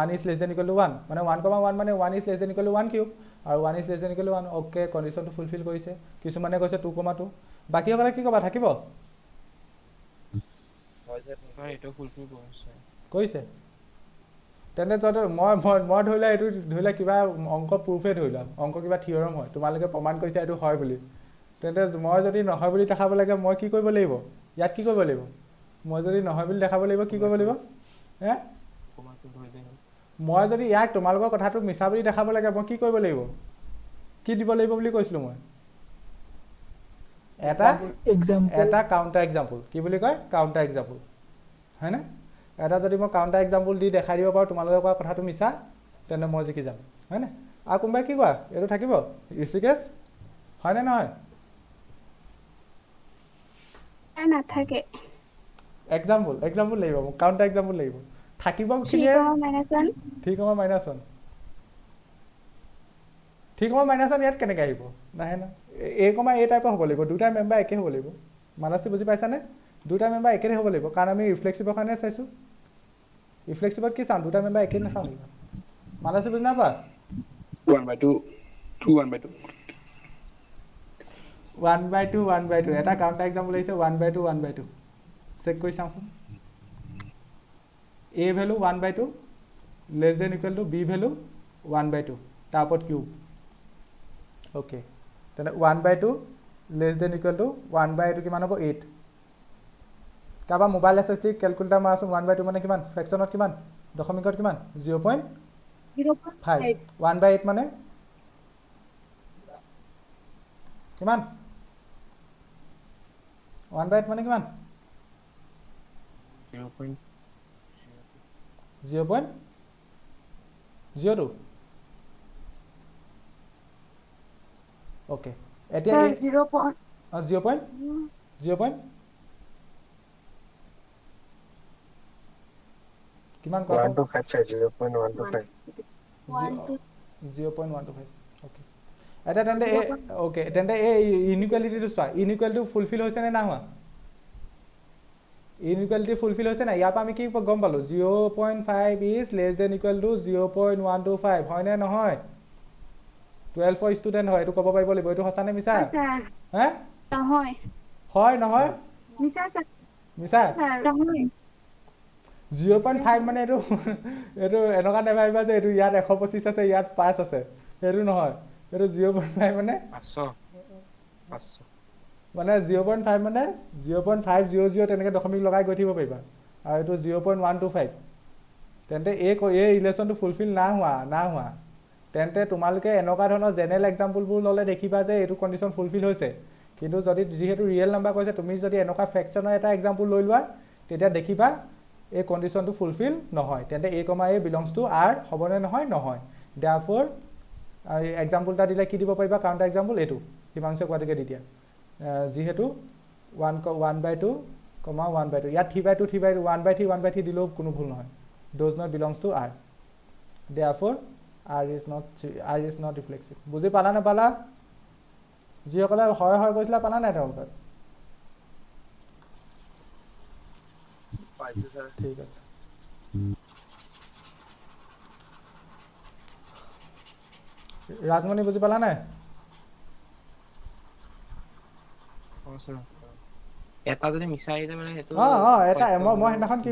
1 is less than equal to 1 মানে 1,1 মানে 1 is less than equal to 1 cube আৰু 1 is less than equal to 1 okay কণ্ডিশ্যনটো ফুলফিল কৰিছে কিছুমানে কৈছে 2,2 বাকীসকলে কি ক'বা থাকিব হয় এইটো ফুলফিল কৰিছে কৰিছে তেন্তে তহঁতে মই ধৰিলে এইটো ধৰিলে কিবা অংক প্ৰুফে ধৰিলা অংক কিবা থিয়ৰম হয় তোমালোকে প্ৰমাণ কৰিছা এইটো হয় বুলি তেন্তে মই যদি নহয় বুলি দেখাব লাগে মই কি কৰিব লাগিব ইয়াত কি কৰিব লাগিব মই যদি নহয় বুলি দেখাব লাগিব কি কৰিব লাগিব হে মই যদি ইয়াক তোমালোকৰ কথাটো মিছা বুলি দেখাব লাগে মই কি কৰিব লাগিব কি দিব লাগিব বুলি কৈছিলোঁ মই এটা কাউণ্টাৰ এক্সাম্পল কি বুলি কয় কাউণ্টাৰ এক্সাম্পল হয়নে এটা যদি মই কাউণ্টাৰ এক্সাম্পল দি দেখাই দিব পাৰোঁ তোমালোকে কোৱা কথাটো মিছা তেন্তে মই জিকি যাম হয়নে আৰু কোনোবাই কি কোৱা এইটো থাকিব ঋষিকেশ হয়নে নহয় নাথাকে এক্সাম্পল লাগিব মোক কাউণ্টাৰ এক্সাম্পল লাগিব থাকিব -1 3, -1 3, -1 ইয়াত কেনেকৈ আহিব নাহে না A, টাইপৰ হ'ব লাগিব দুটা মেম্বাৰ একে হ'ব লাগিব মানসী বুজি পাইছানে দুটা মেম্বাৰ একে হ'ব লাগিব কাৰণ আমি ৰিফ্লেক্সিভৰ কাৰণে চাইছোঁ ৰিফ্লেক্সিভত কি চাওঁ দুটা মেম্বাৰ একে নাচাওঁ মানসী বুজি নাপা 1/2 2 1/2 1/2 এটা কাউণ্টাৰ এক্সাম্পল আহিছে 1/2 চেক কৰি চাওঁচোন A value 1/2 less than equal to B value 1/2 তাৰ ওপৰত কিউব অ'কে তেনে 1/2 লেছ দেন ইকুৱেল টু 1/2 কিমান হ'ব 8 কাৰোবাৰ মোবাইল SSD কেলকুলেটাৰ মাৰাচোন 1/2 মানে কিমান ফ্ৰেকশ্যনত কিমান দশমিকত কিমান 0.5 1/8 মানে কিমান 1/8 মানে কিমান 0.02 ওকে এতিয়া 0.0 কিমান কোৱা 125 0.125 ওকে এটা তেন্তে ওকে তেন্তে এই ইনইকুৱেলিটিটো চোৱা ইনইকুৱেলিটি ফুলফিল হৈছে নে না হোৱা ইনইকুৱেলিটি ফুলফিল হৈছে না ইয়াৰ পৰা আমি কি গম পালোঁ 0.5 is less than equal to 0.125 হয়নে নহয় 12 ষ্টুডেণ্ট হয় এইটো ক'ব পাৰিব লাগিব এইটো সঁচা নে মিছা হে নহয় হয় নহয় মিছা নহয় 0.5 মানে এইটো এনেকুৱা নেভাবিবা যে এইটো ইয়াত 125 আছে ইয়াত 5 আছে সেইটো নহয় এইটো 0.5 মানে 500 মানে 0.5 মানে 0.500 তেনেকৈ দশমিক লগাই গৈ থাকিব পাৰিবা আৰু এইটো 0.125 তেন্তে এই ৰিলেশ্যনটো ফুলফিল না হোৱা তেন্তে তোমালোকে এনেকুৱা ধৰণৰ জেনেৰেল এক্সাম্পলবোৰ ল'লে দেখিবা যে এইটো কণ্ডিশ্যন ফুলফিল হৈছে কিন্তু যদি যিহেতু ৰিয়েল নাম্বাৰ কৈছে তুমি যদি এনেকুৱা ফ্ৰেকশ্যনৰ এটা এক্সাম্পল লৈ লোৱা তেতিয়া দেখিবা এই কণ্ডিশ্যনটো ফুলফিল নহয় তেন্তে A, বিলংছ টু R হ'বনে নহয় দেয়াৰফৰ এক্সাম্পল এটা দিলে কি দিব পাৰিবা কাউণ্টাৰ এক্সাম্পল এইটো হিমাংশু কোৱাটোকে দি দিয়া যিহেতু 1/2, 1/2 ইয়াত 3/2 1/3 দিলেও কোনো ভুল নহয় does not belongs to R therefore R is not reflexive বুজি পালা নাপালা যিসকলে হয় কৈছিলা পালা নাই তেওঁলোকে পাইছো স্যার ঠিক আছে ৰাজমণি বুজি পালা নাই এটা যদি মিছা আহিছে মানে সেইটো এটা মই সেইদিনাখন কি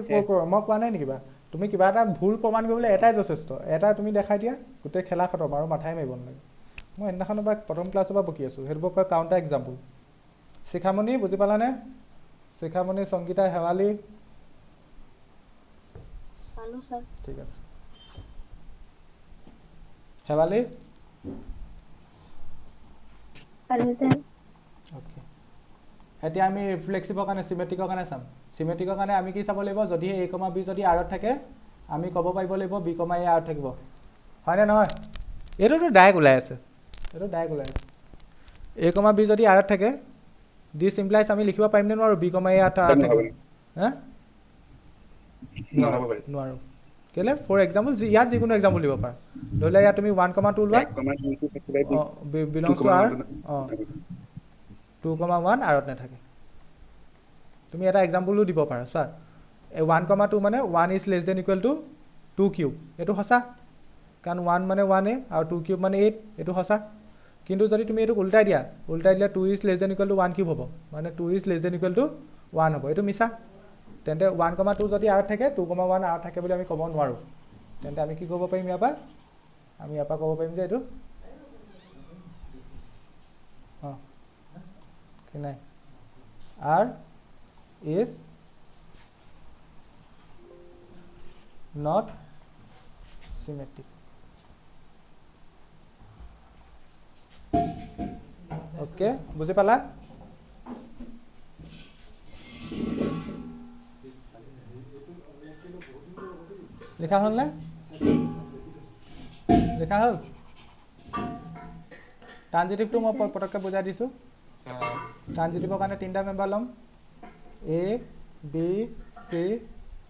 মই কোৱা নাই নেকি তুমি কিবা এটা ভুল প্ৰমাণ কৰিবলৈ এটাই যথেষ্ট এটা তুমি দেখাই দিয়া গোটেই খেলা খতম আৰু মাথাই মাৰিব নালাগে মই সেইদিনাখনৰ পৰা প্ৰথম ক্লাছৰ পৰা বকি আছোঁ সেইটোক কয় কাউণ্টাৰ এক্সাম্পল শিখামণি বুজি পালানে শিখামণি সংগীতা শেৱালি ঠিক আছে শেৱালি পালো স্যাৰ ওকে এতিয়া আমি ৰিফ্লেক্সিভৰ কাৰণে চিমেট্ৰিকৰ কাৰণে চাম চিমেট্ৰিকৰ কাৰণে আমি কি চাব লাগিব যদি a, b যদি আৰত থাকে আমি ক'ব পাৰিব লাগিব b, a আৰত থাকিব হয়নে নহয় এইটোতো ডাইৰেক্ট ওলাই আছে এইটো ডাইৰেক্ট ওলাই আছে a, b যদি আৰত থাকে দিছ ইমপ্লাইজ আমি লিখিব পাৰিম নে নোৱাৰোঁ b, a আৰত থাকিব হা নহ'ব ভাই নোৱাৰোঁ কেলে ফৰ এক্সাম্পল ইয়াত যিকোনো এক্সাম্পল দিব পাৰা ধৰি লোৱা ইয়াত তুমি 1, 2 লোৱা 1,2 থাকিলে বিলংছ টু আৰ 2, 1 আৰত নাথাকে তুমি এটা এক্সাম্পলো দিব পাৰা চোৱা 1, 2 মানে 1 is less than equal to 2 cube এইটো সঁচা কাৰণ 1 মানে 1 আৰু 2 কিউব মানে 8 এইটো সঁচা কিন্তু যদি তুমি এইটো উল্টাই দিলে 2 is less than equal to 1 cube হ'ব মানে 2 is less than equal to 1 হ'ব এইটো মিছা তেন্তে 1, 2 যদি আৰত থাকে 2, 1 আৰত থাকে বুলি আমি ক'ব নোৱাৰোঁ তেন্তে আমি কি ক'ব পাৰিম ইয়াৰ পৰা আমি ইয়াৰ পৰা ক'ব পাৰিম যে এইটো কি নাই R is not symmetric okay বুজি পালা লিখা হ'ল নে লিখা হ'ল ট্ৰানজিটিভটো মই পটককৈ বুজাই দিছোঁ ট্ৰানজিটিভৰ কাৰণে তিনিটা মেম্বাৰ ল'ম A, B, C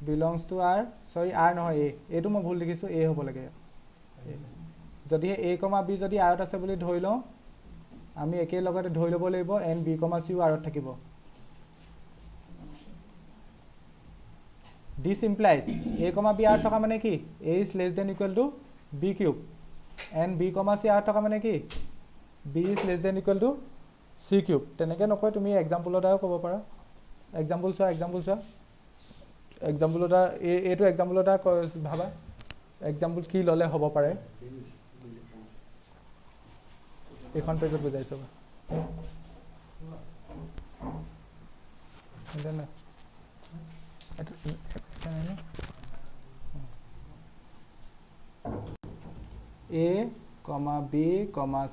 belongs to R sorry R নহয় A এইটো মই ভুল লিখিছোঁ A হ'ব লাগে যদি A, B যদি আৰত আছে বুলি ধৰি লওঁ আমি একে লগতে ধৰি ল'ব লাগিব and B, C আৰত থাকিব This implies A, B আৰত থকা মানে কি A is less than equal to B cube and B, C আৰত থকা মানে কি B is less than equal to C cube তেনেকৈ নকয় তুমি এক্সাম্পলৰ দ্বাৰা ক'ব পাৰা এক্সাম্পল চোৱা এক্সাম্পলৰ দ্বাৰা এইটো এক্সাম্পলৰ দ্বাৰা ভাবা এক্সাম্পল কি ল'লে হ'ব পাৰে এইখন পেজত বুজাইছোঁ A, B,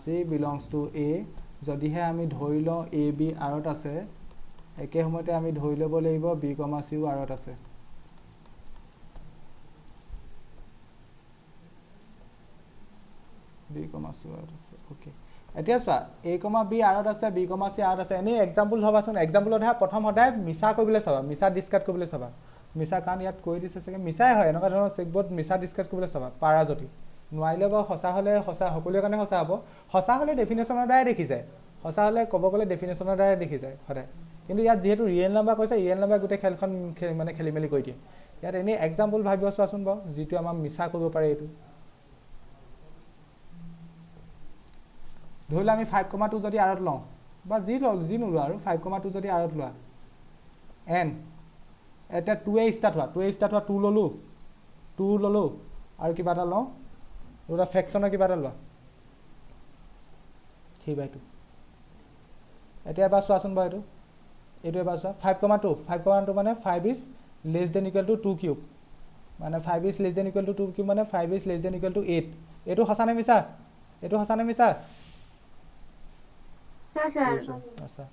C belongs to A যদিহে আমি ধৰি লওঁ A, B আৰত আছে একে সময়তে আমি ধৰি ল'ব লাগিব B, C আৰত আছে B, C আৰত আছে ওকে এতিয়া চোৱা A, B আৰত আছে B, C আৰত আছে এনেই এক্সাম্পল ভাবাচোন এক্সাম্পলত প্ৰথম সদায় মিছা কৰিবলৈ চাবা মিছা ডিছকাৰ্ড কৰিবলৈ চাবা মিছা কাৰণ ইয়াত কৈ দিছে চাগে মিছাই হয় এনেকুৱা ধৰণৰ চেকবোৰ্ড মিছা ডিছকাছ কৰিবলৈ চাবা পাৰা যদি নোৱাৰিলে বা সঁচা হ'লে সঁচা সকলোৰে কাৰণে সঁচা হ'ব সঁচা হ'লে ডেফিনেশ্যনৰ দ্বাৰাই দেখি যায় সঁচা হ'লে ক'ব গ'লে ডেফিনেশ্যনৰ দ্বাৰাই দেখি যায় সদায় কিন্তু ইয়াত যিহেতু ৰিয়েল নাম্বাৰ কৈছে ৰিয়েল নাম্বাৰ গোটেই খেলখন মানে খেলি মেলি কৰি দিয়ে ইয়াত এনেই এক্সাম্পল ভাবিব চোৱাচোন বাৰু যিটো আমাৰ মিছা কৰিব পাৰে এইটো ধৰি লোৱা আমি 5,2 যদি আৰত লওঁ বা যি নোলোৱা আৰু 5,2 যদি আৰত লোৱা n এটা 2a ষ্টাৰ্ট হোৱা 2 ল'লোঁ আৰু কিবা এটা লওঁ দুটা ফ্ৰেকশ্যনৰ কিবা এটা লোৱা 3/2 এতিয়া এবাৰ চোৱাচোন বাৰু এইটো এবাৰ চোৱা 5,2 মানে 5 is less than equal to 2 cube মানে 5 is less than equal to 2 cube মানে 5 is less than equal to 8 এইটো সঁচা নে মিছা আচ্ছা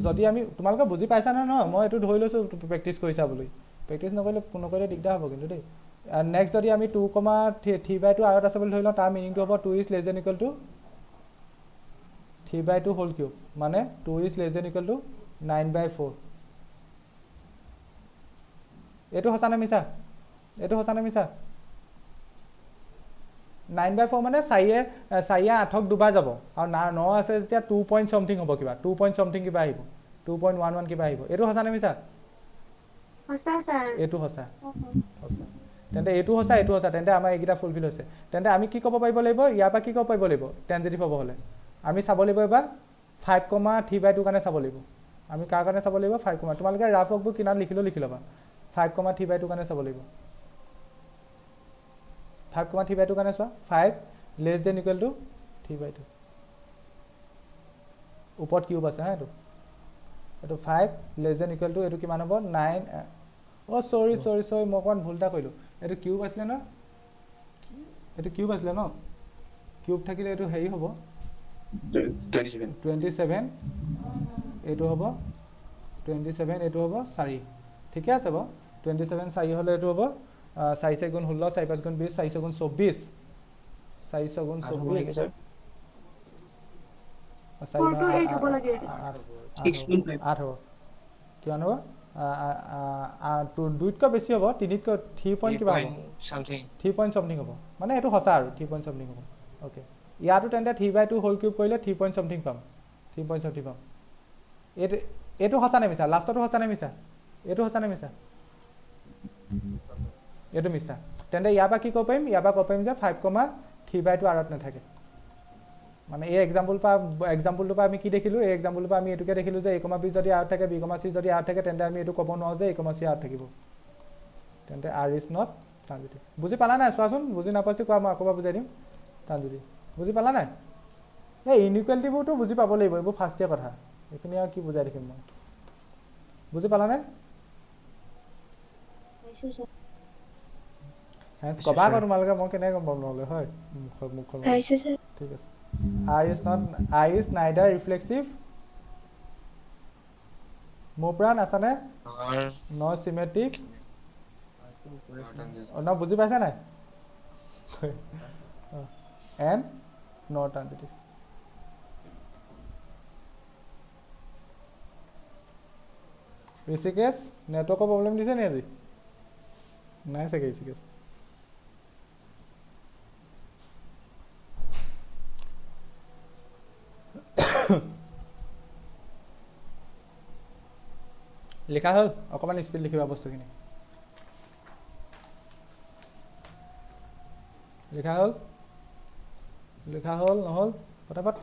যদি আমি তোমালোকে বুজি পাইছা নহয় মই এইটো ধৰি লৈছোঁ প্ৰেক্টিছ কৰিছা বুলি প্ৰেক্টিছ নকৰিলে দিগদাৰ হ'ব কিন্তু দেই নেক্সট যদি আমি 2,3/2 আৰত আছে বুলি ধৰি লওঁ তাৰ মিনিংটো হ'ব 2 is less than equal to 3/2 whole cube মানে 2 is less than equal to 9/4 এইটো সঁচা নে মিছা 9/4 মানে 4 8ক দুবাৰ যাব আৰু 9 আছে যেতিয়া 2 পইণ্ট সামথিং হ'ব কিবা 2 পইণ্ট সামথিং কিবা আহিব 2.11 কিবা আহিব এইটো সঁচা নে মিছা এইটো সঁচা তেন্তে এইটো সঁচা তেন্তে আমাৰ এইকেইটা ফুলফিল হৈছে তেন্তে আমি কি ক'ব পাৰিব লাগিব ইয়াৰ পৰা কি ক'ব পাৰিব লাগিব ট্ৰানজিটিভ হ'ব হ'লে আমি চাব লাগিব এবাৰ 5,3/2 কাৰণে চাব লাগিব আমি কাৰ কাৰণে চাব লাগিব 5, তোমালোকে ৰাফ ৱৰ্কবোৰ কিনাত লিখি ল'বা 5,3/2 কাৰণে চাব লাগিব 5,3/2 কাৰণে চোৱা 5 লেছ দেন ইকুৱেল টু 3/2 ওপৰত কিউব আছে হা এইটো 5 লেছ দেন ইকুৱেল টু এইটো কিমান হ'ব 9 চৰি মই অকণমান ভুল এটা কৰিলোঁ এইটো কিউব আছিলে ন কিউব থাকিলে এইটো হেৰি হ'ব 27 এইটো হ'ব 27 এইটো হ'ব 4 ঠিকে আছে বাৰু 27 4 হ'লে এইটো হ'ব 4 4 গুণ 16 4 5 গুণ 20 4 গুণ 24 4 গুণ 24 8 হ'ব কিমান হ'ব দুইতকৈ বেছি হ'ব তিনিতকৈ 3 পইণ্ট কিবা হ'ব 3 পইণ্ট চামথিং হ'ব মানে এইটো সঁচা আৰু 3 পইণ্ট চামথিং হ'ব অ'কে ইয়াতো তেন্তে 3/2 হোল কিউব কৰিলে 3 পইণ্ট চামথিং পাম 3 পইণ্ট চামথিং পাম এইটো সঁচা নে মিছা লাষ্টটো সঁচা নে মিছা এইটো সঁচা নে মিছা এইটো মিছা তেন্তে ইয়াৰ পৰা কি ক'ব পাৰিম ইয়াৰ পৰা ক'ব পাৰিম যে 5,3/2 আৰত নাথাকে মানে এই এক্সাম্পলটোৰ পৰা আমি কি দেখিলোঁ এই এক্সাম্পলটোৰ পৰা আমি এইটোকে দেখিলোঁ যে a,b যদি আৰত থাকে b,c যদি আৰত থাকে তেন্তে আমি এইটো ক'ব নোৱাৰোঁ যে a,c আৰত থাকিব তেন্তে r is not ট্ৰানজিটিভ বুজি পালা নাই চোৱাচোন বুজি নাপাইছোঁ কোৱা মই আকৌ বুজাই দিম ট্ৰানজিটিভ বুজি পালা নাই এই ইনইকুৱেলিটিবোৰতো বুজি পাব লাগিব এইবোৰ ফাৰ্ষ্ট ইয়েৰ কথা এইখিনি আৰু কি বুজাই দেখিম মই বুজি পালা নাই কবা আকৌ তোমালোকে মই কেনেকৈ গম পাম নহ'লে হয় মুখৰ ঠিক আছে I is neither reflexive মোৰ পৰা নাচানে nor symmetric ন বুজি পাইছা নাই and nor transitive ঋষিকেশ নেটৱৰ্কৰ প্ৰব্লেম দিছে নি আজি নাই চাগে ঋষিকেশ লিখা হ'ল অকণমান স্পীড লিখিবা বস্তুখিনি লিখা হ'ল নহ'ল পটাপট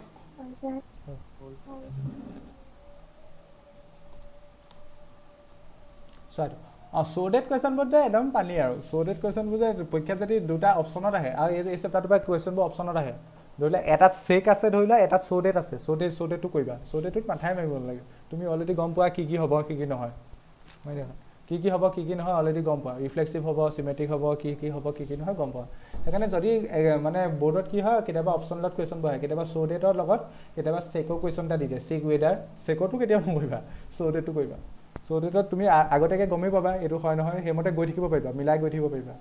চ'ৰ্টেড কুৱেশ্যনবোৰ যে একদম পানী আৰু চ'ৰ্টেড কুৱেশ্যনবোৰ যে পৰীক্ষাত যদি দুটা অপশ্যনত আহে আৰু এই চেপ্টাৰটোৰ পৰা কুৱেশ্যনবোৰ অপশ্যনত আহে ধৰি লোৱা এটাত চেক আছে ধৰি লোৱা এটাত চ'ৰ্টেড আছে চ'ৰ্টেডটো কৰিবা চ'ৰ্টেডটোত মাথাই মাৰিব নালাগে তুমি অলৰেডি গম পোৱা কি হ'ব কি নহয় হয় নহয় কি হ'ব কি নহয় অলৰেডি গম পোৱা ৰিফ্লেক্সিভ হ'ব চিমেট্ৰিক হ'ব কি হ'ব কি নহয় গম পোৱা সেইকাৰণে যদি মানে বৰ্ডত কি হয় কেতিয়াবা অপশ্যন লগত কুৱেশ্যনবোৰ আহে কেতিয়াবা চ'ৰ্টেডৰ লগত কেতিয়াবা চেকৰ কুৱেশ্যন এটা দি দিয়ে চেক ৱেডাৰ চেকতো কেতিয়াবা নকৰিবা চ'ৰ্টেডটো কৰিবা চ'ৰ্টেডত তুমি আগতীয়াকৈ গমেই পাবা এইটো হয় নহয় সেইমতে গৈ থাকিব পাৰিবা মিলাই গৈ থাকিব পাৰিবা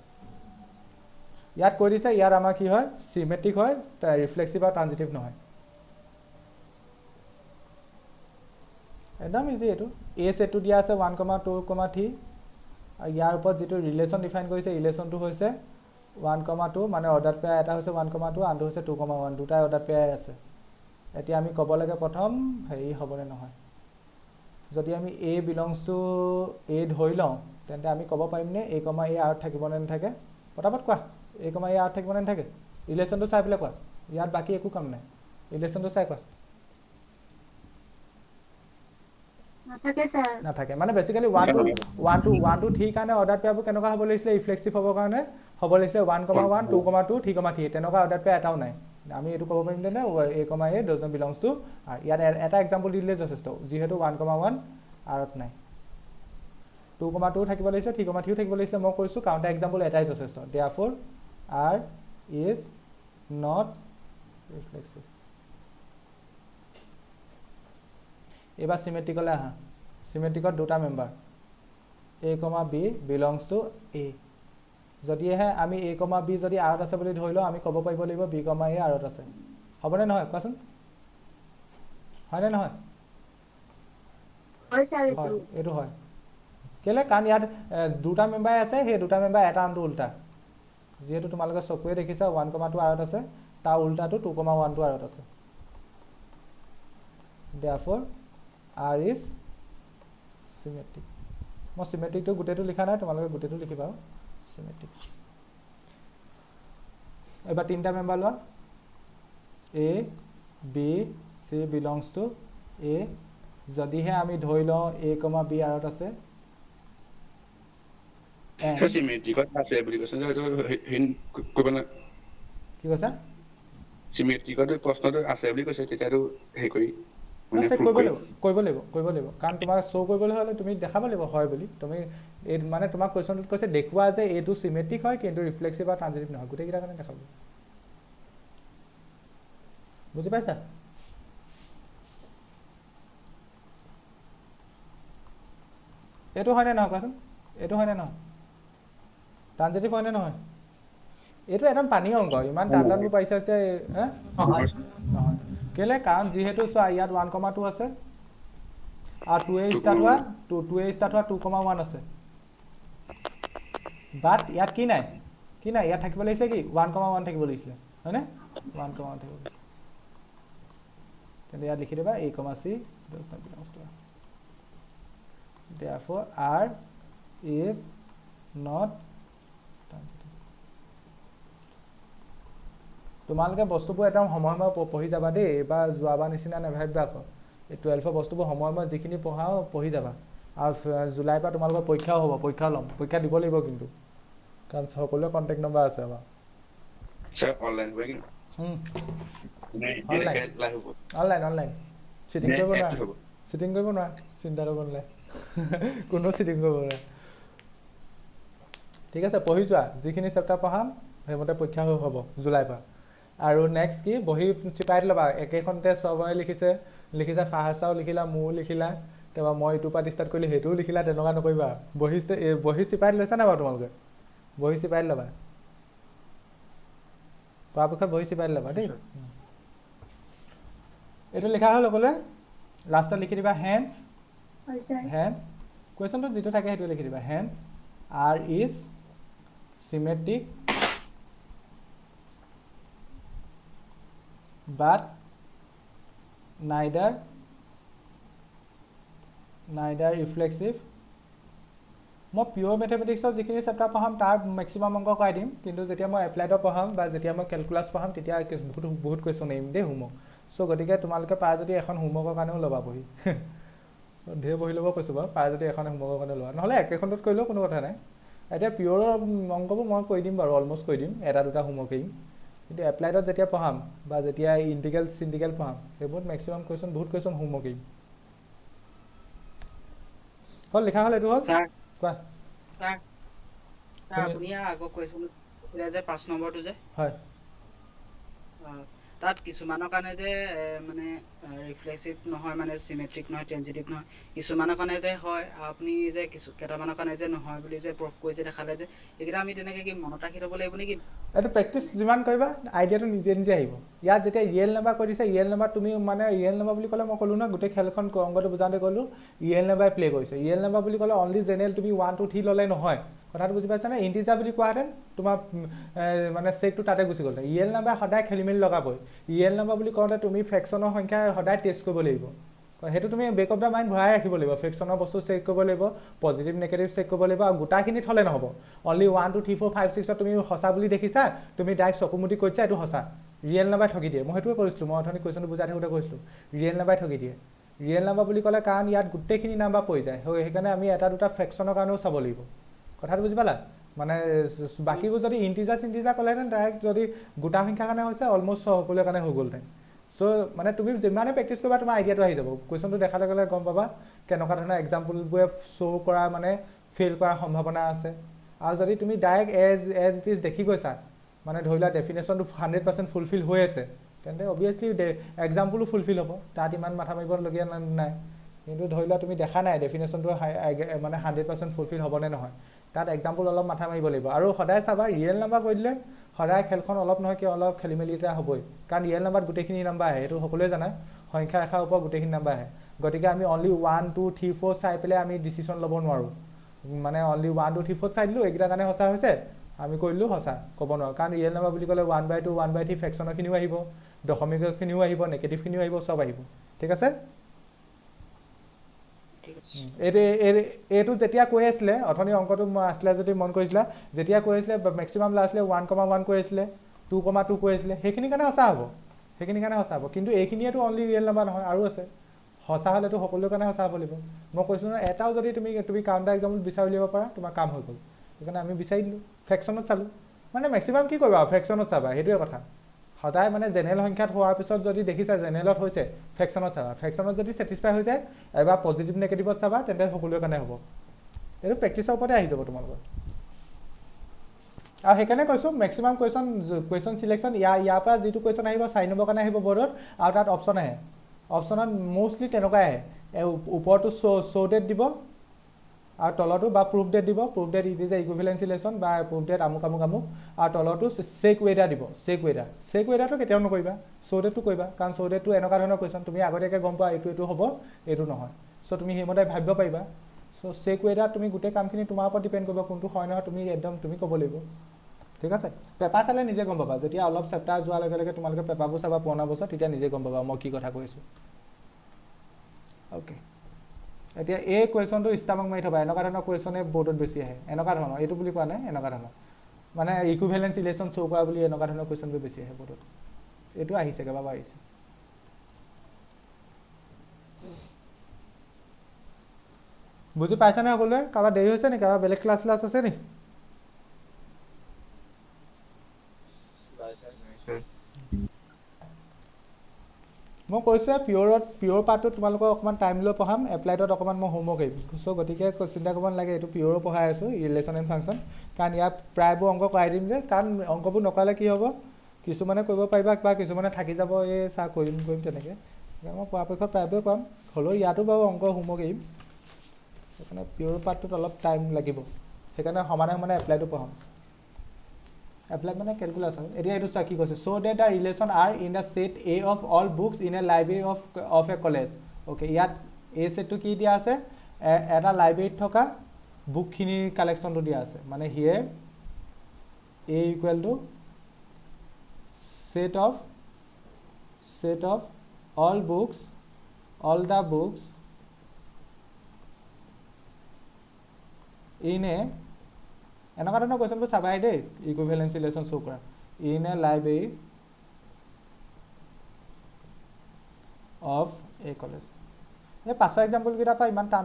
ইয়াত কৈ দিছে ইয়াত আমাৰ কি হয় চিমেট্ৰিক হয় ৰিফ্লেক্সিভ আৰু ট্ৰানজিটিভ নহয় একদম ইজি এইটো এ চেটটো দিয়া আছে 1,2,3 আৰু ইয়াৰ ওপৰত যিটো ৰিলেশ্যন ডিফাইন কৰিছে ৰিলেশ্যনটো হৈছে 1,2 মানে অৰ্ডাৰ পেয়াৰ এটা হৈছে 1,2 আনটো হৈছে 2,1 দুটাই অৰ্ডাৰ পেয়াৰ আছে এতিয়া আমি ক'ব লাগে প্ৰথম হেৰি হ'বনে নহয় যদি আমি এ বিলংছ টু এ ধৰি লওঁ তেন্তে আমি ক'ব পাৰিমনে a, a আৰত থাকিবনে নাথাকে পটাপট কোৱা a, a আৰত থাকিবনে নাথাকে ৰিলেশ্যনটো চাই পেলাই কোৱা ইয়াত বাকী একো কাম নাই ৰিলেশ্যনটো চাই কোৱা নাথাকে মানে বেছিকেলি 1 to 3 কাৰণে অৰ্ডাৰ পেয়াৰবোৰ কেনেকুৱা হ'ব লাগিছিলে ৰিফ্লেক্সিভ হ'বৰ কাৰণে হ'ব লাগিছিলে 1,1 2,2 3,3 তেনেকুৱা অৰ্ডাৰ পেয়াৰ এটাও নাই আমি এইটো ক'ব পাৰিম নে a, a doesn't belongs to আৰু ইয়াত এটা এক্সাম্পল দি দিলে যথেষ্ট যিহেতু 1,1 আৰত নাই 2,2 থাকিব লাগিছিলে 3,3 থাকিব লাগিছিলে মই কৈছোঁ কাউণ্টাৰ এক্সাম্পল এটাই যথেষ্ট therefore r is not reflexive এবাৰ চিমেট্ৰিকলৈ আহা চিমেট্ৰিকত দুটা member a, b belongs two a যদিহে আমি a, b যদি আৰত আছে বুলি ধৰি লওঁ আমি ক'ব পাৰিব লাগিব b, a আৰত আছে হ'বনে নহয় কোৱাচোন হয়নে নহয় এইটো হয় কেলৈ কাৰণ ইয়াত দুটা মেম্বাৰ আছে সেই দুটা মেম্বাৰ এটা আনটো উল্টা যিহেতু তোমালোকে চকুৱে দেখিছা 1,2 আৰত আছে তাৰ উল্টাটো 2,1 আৰত আছে therefore r is symmetric মই চিমেট্ৰিকটো গোটেইটো লিখা নাই তোমালোকে গোটেইটো লিখিবা চিমেট্ৰিক এবাৰ তিনিটা মেম্বাৰ লোৱা a, b, c belongs to a যদিহে আমি ধৰি লওঁ a, b আৰত আছে চিমেট্ৰিকত আছে বুলি কৈছে যে কৰিব না কি কৈছা চিমেট্ৰিকত প্ৰশ্নটো আছে বুলি কৈছে তেতিয়াতো হেৰি কৰি চেক কৰিব লাগিব কাৰণ তোমাক শ্ব' কৰিবলৈ হ'লে তুমি দেখাব লাগিব হয় বুলি তুমি এই মানে তোমাক কুৱেশ্যনটোত কৈছে দেখুওৱা যে এইটো চিমেট্ৰিক হয় কিন্তু ৰিফ্লেক্সিভ বা ট্ৰানজিটিভ নহয় গোটেইকেইটাৰ কাৰণে দেখাব বুজি পাইছা এইটো হয়নে নহয় কোৱাচোন এইটো হয়নে নহয় ট্ৰানজিটিভ হয়নে নহয় এইটো একদম পানী অংক ইমান টান টানবোৰ পাইছা যে নহয় কেলে কাৰণ যিহেতু চোৱা ইয়াত 1,2 আছে আৰু 2a ষ্টাৰ্ট হোৱা 2,1 আছে বাট ইয়াত কি নাই ইয়াত থাকিব লাগিছিলে কি 1,1 থাকিব লাগিছিলে হয়নে 1,1 থাকিব লাগিছিলে তেন্তে ইয়াত লিখি দিবা a, c does not belongs to r. Therefore r is not transitive. তোমালোকে বস্তুবোৰ একদম সময়ময় পঢ়ি যাবা দেই এবাৰ যোৱাবাৰ নিচিনা নেভাবিবা আকৌ এই 12ৰ বস্তুবোৰ সময়ময় যিখিনি পঢ়াও পঢ়ি যাবা আৰু জুলাইৰ পৰা তোমালোকৰ পৰীক্ষাও হ'ব পৰীক্ষা দিব লাগিব কিন্তু কাৰণ সকলোৱে কণ্টেক্ট নম্বৰ আছে আমাৰ স্যাৰ অনলাইন হবে কি অনলাইন চিটিং কৰিব নোৱাৰা চিন্তা কৰিব নালাগে কোনো চিটিং কৰিব নোৱাৰে ঠিক আছে পঢ়ি যোৱা যিখিনি চেপ্টাৰ পঢ়াম সেইমতে পৰীক্ষা হ'ব জুলাইৰ পৰা আৰু নেক্সট কি বহি চিপাই ল'বা একেখনতে চবৰে লিখিছা ফাহাচাও লিখিলা মোৰো লিখিলা তাৰপৰা মই ইটোৰ পৰা ষ্টাৰ্ট কৰিলোঁ সেইটোও লিখিলা তেনেকুৱা নকৰিবা বহি চিপাই লৈছা নাই বাৰু তোমালোকে বহি চিপাই ল'বা পৰাপক্ষত বহি চিপাই ল'বা দেই এইটো লিখা হ'ল সকলোৱে লাষ্টত লিখি দিবা হেণ্ডছ কুৱেশ্যনটো যিটো থাকে সেইটো লিখি দিবা hence R is symmetric but neither reflexive মই পিওৰ মেথমেটিক্সৰ যিখিনি চেপ্টাৰ পঢ়াম তাৰ মেক্সিমাম অংক কৰাই দিম কিন্তু যেতিয়া মই এপ্লাইডৰ পঢ়াম বা যেতিয়া মই কেলকুলাছ পঢ়াম তেতিয়া বহুত কুৱেশ্যন আহিম দেই হোমৱৰ্ক চ' গতিকে তোমালোকে পাৰা যদি এখন হোমৱৰ্কৰ কাৰণেও ল'বা বহি ঢেৰ বহি ল'ব কৈছোঁ বাৰু পাৰা যদি এখন হোমৱৰ্কৰ কাৰণে লোৱা নহ'লে একেখনত কৰিলেও কোনো কথা নাই এতিয়া পিয়ৰৰ অংকবোৰ মই কৈ দিম বাৰু অলমষ্ট কৈ দিম এটা দুটা হোমৱৰ্ক এৰিম কিন্তু এপ্লাইডত যেতিয়া পঢ়াম বা যেতিয়া ইণ্টিগ্ৰেল পঢ়াম সেইবোৰত মেক্সিমাম কুৱেশ্যন বহুত কুৱেশ্যন হোমৱৰ্ক এৰিম হ'ল লিখা হ'ল এইটো হ'ল কোৱা আপুনি আগৰ কুৱেশ্যন যে 5 নম্বৰটো যে হয় তাত কিছুমানৰ কাৰণে যে মানে ৰিফ্লেক্সিভ নহয় মানে চিমেট্ৰিক নহয় ট্ৰেনজিটিভ নহয় কিছুমানৰ কাৰণে যে হয় আপুনি যে কেইটামানৰ কাৰণে যে নহয় বুলি যে প্ৰুফ কৰি যে দেখালে যে এইকেইটা আমি তেনেকৈ কি মনত ৰাখি থ'ব লাগিব নেকি এইটো প্ৰেক্টিচ যিমান কৰিবা আইডিয়াটো নিজে আহিব ইয়াত যেতিয়া ৰিয়েল নাম্বাৰ কৈ দিছে ৰিয়েল নাম্বাৰ তুমি মানে ৰিয়েল নাম্বাৰ বুলি ক'লে মই ক'লোঁ ন গোটেই খেলখন অংকটো বুজাওঁতে ক'লোঁ ৰিয়েল নাম্বাৰ প্লে কৰিছে ৰিয়েল নাম্বাৰ বুলি ক'লে অনলি জেনেৰেল তুমি 1 2 3 ল'লে নহয় কথাটো বুজি পাইছানে ইণ্টিজাৰ বুলি কোৱাহেঁতেন তোমাৰ মানে চেকটো তাতে গুচি গ'ল ৰিয়েল নাম্বাৰ সদায় খেলি মেলি লগাবই ৰিয়েল নাম্বাৰ বুলি কওঁতে তুমি ফ্ৰেকশ্যনৰ সংখ্যা সদায় টেষ্ট কৰিব লাগিব সেইটো তুমি বেক অফ দ্য মাইণ্ড ভৰাই ৰাখিব লাগিব ফ্ৰেকশ্যনৰ বস্তু চেক কৰিব লাগিব পজিটিভ নেগেটিভ চেক কৰিব লাগিব আৰু গোটাখিনি থ'লে নহ'ব অনলি 1 2 3 4 5 6 তুমি সঁচা বুলি দেখিছা তুমি ডাইৰেক্ট চকুমুটি কৈছা এইটো সঁচা ৰিয়েল নাম্বাৰ ঠগি দিয়ে মই সেইটোৱে কৰিছিলোঁ মই অথনি কুৱেশ্যনটো বুজাই থাকোঁতে কৈছিলোঁ ৰিয়েল নাম্বাৰ ঠগি দিয়ে ৰিয়েল নাম্বাৰ বুলি ক'লে কাৰণ ইয়াত গোটেইখিনি নাম্বাৰ পৰি যায় সেইকাৰণে আমি এটা দুটা ফ্ৰেকশ্যনৰ কাৰণেও চাব লাগিব কথাটো বুজি পালা মানে বাকীবোৰ যদি ইণ্টিজাৰ ক'লেহেঁতেন ডাইৰেক্ট যদি গোটা সংখ্যাৰ কাৰণে হৈছে অলমষ্ট সকলোৰে কাৰণে হৈ গ'লহেঁতেন চ' মানে তুমি যিমানে প্ৰেক্টিছ কৰিবা তোমাৰ আইডিয়াটো আহি যাব কুৱেশ্যনটো দেখালে গ'লে গম পাবা কেনেকুৱা ধৰণৰ এক্সাম্পলবোৰে শ্ব' কৰা মানে ফেইল কৰাৰ সম্ভাৱনা আছে আৰু যদি তুমি ডাইৰেক্ট এজ ইট ইজ দেখি গৈছা মানে ধৰি লোৱা ডেফিনেশ্যনটো 100% ফুলফিল হৈ আছে তেন্তে অবভিয়াছলি এক্সাম্পলো ফুলফিল হ'ব তাত ইমান মাথা মাৰিবলগীয়া নাই কিন্তু ধৰি লোৱা তুমি দেখা নাই ডেফিনেশ্যনটো মানে 100% ফুলফিল হ'বনে নহয় তাত এক্সাম্পল অলপ মাথা মাৰিব লাগিব আৰু সদায় চাবা ৰিয়েল নাম্বাৰ কৈ দিলে সদায় খেলখন অলপ নহয় কিয় অলপ খেলি মেলি এটা হ'বই কাৰণ ৰিয়েল নাম্বাৰত গোটেইখিনি নাম্বাৰ আহে সেইটো সকলোৱে জানে সংখ্যা ৰেখাৰ ওপৰত গোটেইখিনি নাম্বাৰ আহে গতিকে আমি অনলি 1 2 3 4 চাই পেলাই আমি ডিচিশ্যন ল'ব নোৱাৰোঁ মানে অনলি 1 2 3 4 চাই দিলোঁ এইকেইটাৰ কাৰণে সঁচা হৈছে আমি কৰিলোঁ সঁচা ক'ব নোৱাৰোঁ কাৰণ ৰিয়েল নাম্বাৰ বুলি ক'লে 1/2 1/3 ফ্ৰেকশ্যনৰখিনিও আহিব দশমিকখিনিও আহিব নেগেটিভখিনিও আহিব চব আহিব ঠিক আছে এইটো যেতিয়া কৈ আছিলে অথনি অংকটো আছিলে যদি মন কৰিছিলা যেতিয়া কৈ আছিলে মেক্সিমাম লাষ্টলে 1,1 কৈ আছিলে 2,2 কৈ আছিলে সেইখিনি কাৰণে সঁচা হ'ব কিন্তু এইখিনিয়েতো অনলি ৰিয়েল নাম্বাৰ নহয় আৰু আছে সঁচা হ'লেতো সকলোৰে কাৰণে সঁচা হ'ব লাগিব মই কৈছোঁ নহয় এটাও যদি তুমি কাউণ্টাৰ এক্সাম্পল বিচাৰি উলিয়াব পাৰা তোমাৰ কাম হৈ গ'ল সেইকাৰণে আমি বিচাৰি দিলোঁ ফ্ৰেকশ্যনত চালোঁ মানে মেক্সিমাম কি কৰিবা ফ্ৰেকশ্যনত চাবা সেইটোৱে কথা সদায় মানে জেনেৰেল সংখ্যাত হোৱাৰ পিছত যদি দেখিছা জেনেৰেলত হৈছে ফ্ৰেকশ্যনত চাবা ফ্ৰেকশ্যনত যদি ছেটিছফাই হৈ যায় এবাৰ পজিটিভ নেগেটিভত চাবা তেন্তে সকলোৰে কাৰণে হ'ব এইটো প্ৰেক্টিছৰ ওপৰতে আহি যাব তোমালোকৰ আৰু সেইকাৰণে কৈছোঁ মেক্সিমাম কুৱেশ্যন চিলেকশ্যন ইয়াৰ পৰা যিটো কুৱেশ্যন আহিব 4 নম্বৰ কাৰণে আহিব বৰ্ডত আৰু তাত অপশ্যন আহে অপশ্যনত মষ্টলি তেনেকুৱাই আহে ওপৰতো শ্ব' ডেট দিব আৰু তলতো বা প্ৰুফ ডেট দিব, proof that it is a equivalence relation বা প্ৰুফ ডেট আমুক আমুক আমুক, আৰু তলতো চেক ৱেডাৰ দিব, চেক ৱেডাৰটো কেতিয়াও নকৰিবা, চ' ডেটটো কৰিবা, কাৰণ চ' ডেটটো এনেকুৱা ধৰণৰ কুৱেশ্যন তুমি আগতীয়াকৈ গম পোৱা এইটো হ'ব এইটো নহয়, চ' তুমি সেইমতে ভাবিব পাৰিবা। চ' চেক ৱেডাৰ তুমি গোটেই কামখিনি তোমাৰ ওপৰত ডিপেণ্ড কৰিব, কোনটো হয় নহয় তুমি একদম তুমি ক'ব লাগিব, ঠিক আছে। পেপাৰ চালে নিজে গম পাবা, যেতিয়া অলপ চেপ্টাৰ যোৱাৰ লগে লগে তোমালোকে পেপাৰবোৰ চাবা পুৰণা বছৰ, তেতিয়া নিজে গম পাবা মই কি কথা কৈছোঁ। অ'কে, এতিয়া এই কুৱেশ্যনটো ষ্টাম্প মাৰি থবা, এনেকুৱা ধৰণৰ কুৱেশ্যনে বৰ্ডত বেছি আহে, এনেকুৱা ধৰণৰ, এইটো বুলি কোৱা নাই, এনেকুৱা ধৰণৰ মানে ইকুইভেলেন্স ৰিলেশ্যন শ্ব' কৰা বুলি এনেকুৱা ধৰণৰ কুৱেশ্যনবোৰ বেছি আহে বৰ্ডত। এইটো আহিছে কেইবাবাৰ আহিছে। বুজি পাইছানে সকলোৱে? কাৰোবাৰ দেৰি হৈছে নেকি? কাৰোবাৰ বেলেগ ক্লাছ আছে নেকি? মই কৈছোঁ পিয়ৰ পাৰ্টটো তোমালোকক অকণমান টাইম লৈ পঢ়াম, এপ্লাইডত অকণমান মই হোমৱৰ্ক এৰিম, চ' গতিকে চিন্তা কৰিব নালাগে, এইটো পিয়ৰো পঢ়াই আছোঁ ৰিলেশ্যন এণ্ড ফাংচন, কাৰণ ইয়াত প্ৰায়বোৰ অংক কৰাই দিম যে, কাৰণ অংকবোৰ নকৰালে কি হ'ব, কিছুমানে কৰিব পাৰিবা বা কিছুমানে থাকি যাব, এই চাহ কৰিম তেনেকৈ, মই পৰাপক্ষত প্ৰায়বোৰে কৰাম, হ'লেও ইয়াতো বাৰু অংক হোমৱৰ্ক এৰিম, সেইকাৰণে পিয়ৰ পাৰ্টটোত অলপ টাইম লাগিব, সেইকাৰণে সমানে এপ্লাইটো পঢ়াম। এপ্লাই মানে কেলকুলাছ হয়। এতিয়া এইটো চোৱা কি কৈছে, show' that the relation R in the set A of all books in a library of a college. Okay, ইয়াত এই ছেটটো কি দিয়া আছে, এটা লাইব্ৰেৰীত থকা বুকখিনিৰ কালেকশ্যনটো দিয়া আছে, মানে here A equal to set of all the books in A, এনেকুৱা ধৰণৰ কুৱেশ্যনবোৰ চাবাই দেই, ইকুইভেলেন্স ৰিলেশ্যন শ্ব' কৰা, in a library of a college. এই 5 এক্সাম্পলকেইটাৰ পৰা ইমান টান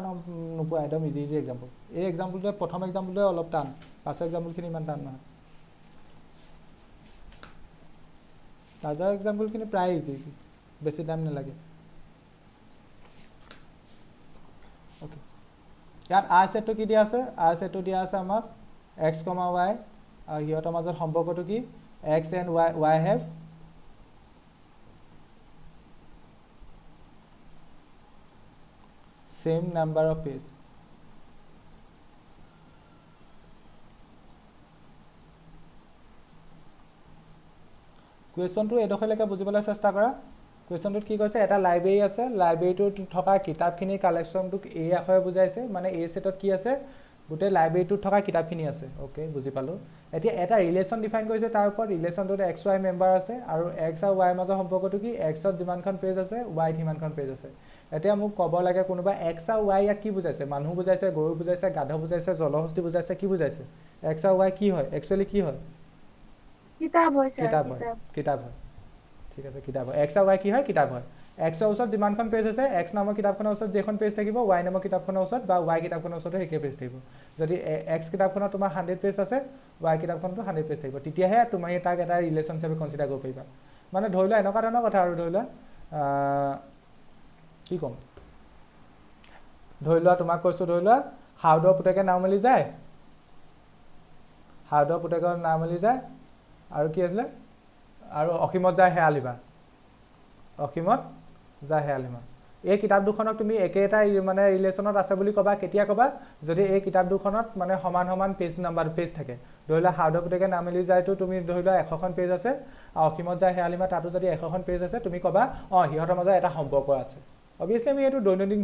নোপোৱা, একদম ইজি এক্সাম্পল। এই এক্সাম্পলটোৱে প্ৰথম এক্সাম্পলটোৱে অলপ টান, 5 এক্সাম্পলখিনি ইমান টান নহয়, লাজাৰ এক্সাম্পলখিনি প্ৰায় ইজি, বেছি টাইম নালাগে। অ'কে, ইয়াত আৰ ছেটটো কি দিয়া আছে, আৰ ছেটটো দিয়া আছে আমাক x, y, আৰু সিহঁতৰ মাজত সম্পৰ্কটো কি, x and y have same number of page। কুৱেশ্যনটো এডোখৰলৈকে বুজিবলৈ চেষ্টা কৰা। কুৱেশ্যনটোত কি কৈছে, এটা লাইব্ৰেৰী আছে, লাইব্ৰেৰীটোত থকা কিতাপখিনিৰ কালেকশ্যনটোক এই আখৰে বুজাইছে, মানে এই ছেটত কি আছে, গোটেই লাইব্ৰেৰীটোত থকা কিতাপখিনি আছে। অ'কে, বুজি পালোঁ। এতিয়া এটা ৰিলেশ্যন ডিফাইন কৰিছে, তাৰ ওপৰত ৰিলেশ্যনটোত এক্স ৱাই মেম্বাৰ আছে, আৰু এক্স আৰু ৱাইৰ মাজৰ সম্পৰ্কটো কি, এক্সত যিমানখন পেজ আছে ৱাইত সিমানখন পেজ আছে। এতিয়া মোক ক'ব লাগে কোনোবা এক্স আৰু ৱাই ইয়াত কি বুজাইছে, মানুহ বুজাইছে, গৰু বুজাইছে, গাধ বুজাইছে, জলহস্তী বুজাইছে, কি বুজাইছে, এক্স আৰু ৱাই কি হয়, একচুৱেলি কি হয়, কিতাপ হয়, কিতাপ হয়, ঠিক আছে, কিতাপ হয়। এক্স আৰু ৱাই কি হয়, কিতাপ হয়। এক্সৰ ওচৰত যিমানখন পেজ আছে, এক্স নামৰ কিতাপখনৰ ওচৰত যেইখন পেজ থাকিব, ৱাই নামৰ কিতাপখনৰ ওচৰত বা ৱাই কিতাপখনৰ ওচৰতো একে পেজ থাকিব। যদি এক্স কিতাপখনত তোমাৰ 100 পেজ আছে, ৱাই কিতাপখনতো 100 পেজ থাকিব, তেতিয়াহে তুমি তাক এটা ৰিলেশ্যন হিচাপে কনচিডাৰ কৰিব পাৰিবা। মানে ধৰি লোৱা এনেকুৱা ধৰণৰ কথা, আৰু ধৰি লোৱা কি ক'ম, ধৰি লোৱা তোমাক কৈছোঁ, ধৰি লোৱা হাউদৰ পুতেকে নাও মেলি যায়, হাউদৰ পুতেকৰ নাও মেলি যায়, আৰু কি আছিলে, আৰু অসীমত যায় শেৱালিমা, অসীমত যায় শেৱালিমা। এই কিতাপ দুখনক তুমি একেটা মানে ৰিলেশ্যনত আছে বুলি ক'বা, কেতিয়া ক'বা, যদি এই কিতাপ দুখনত মানে সমান পেজ নাম্বাৰ পেজ থাকে। ধৰি লোৱা হাউদৰ পুতেকে নাও মেলি যায়তো তুমি ধৰি লোৱা 100খন পেজ আছে, আৰু অসীমত যায় শেৱালিমা তাতো যদি 100খন পেজ আছে, তুমি ক'বা অঁ সিহঁতৰ মাজত এটা সম্পৰ্ক আছে। অবভিয়াছলি আমি এইটো দৈনন্দিন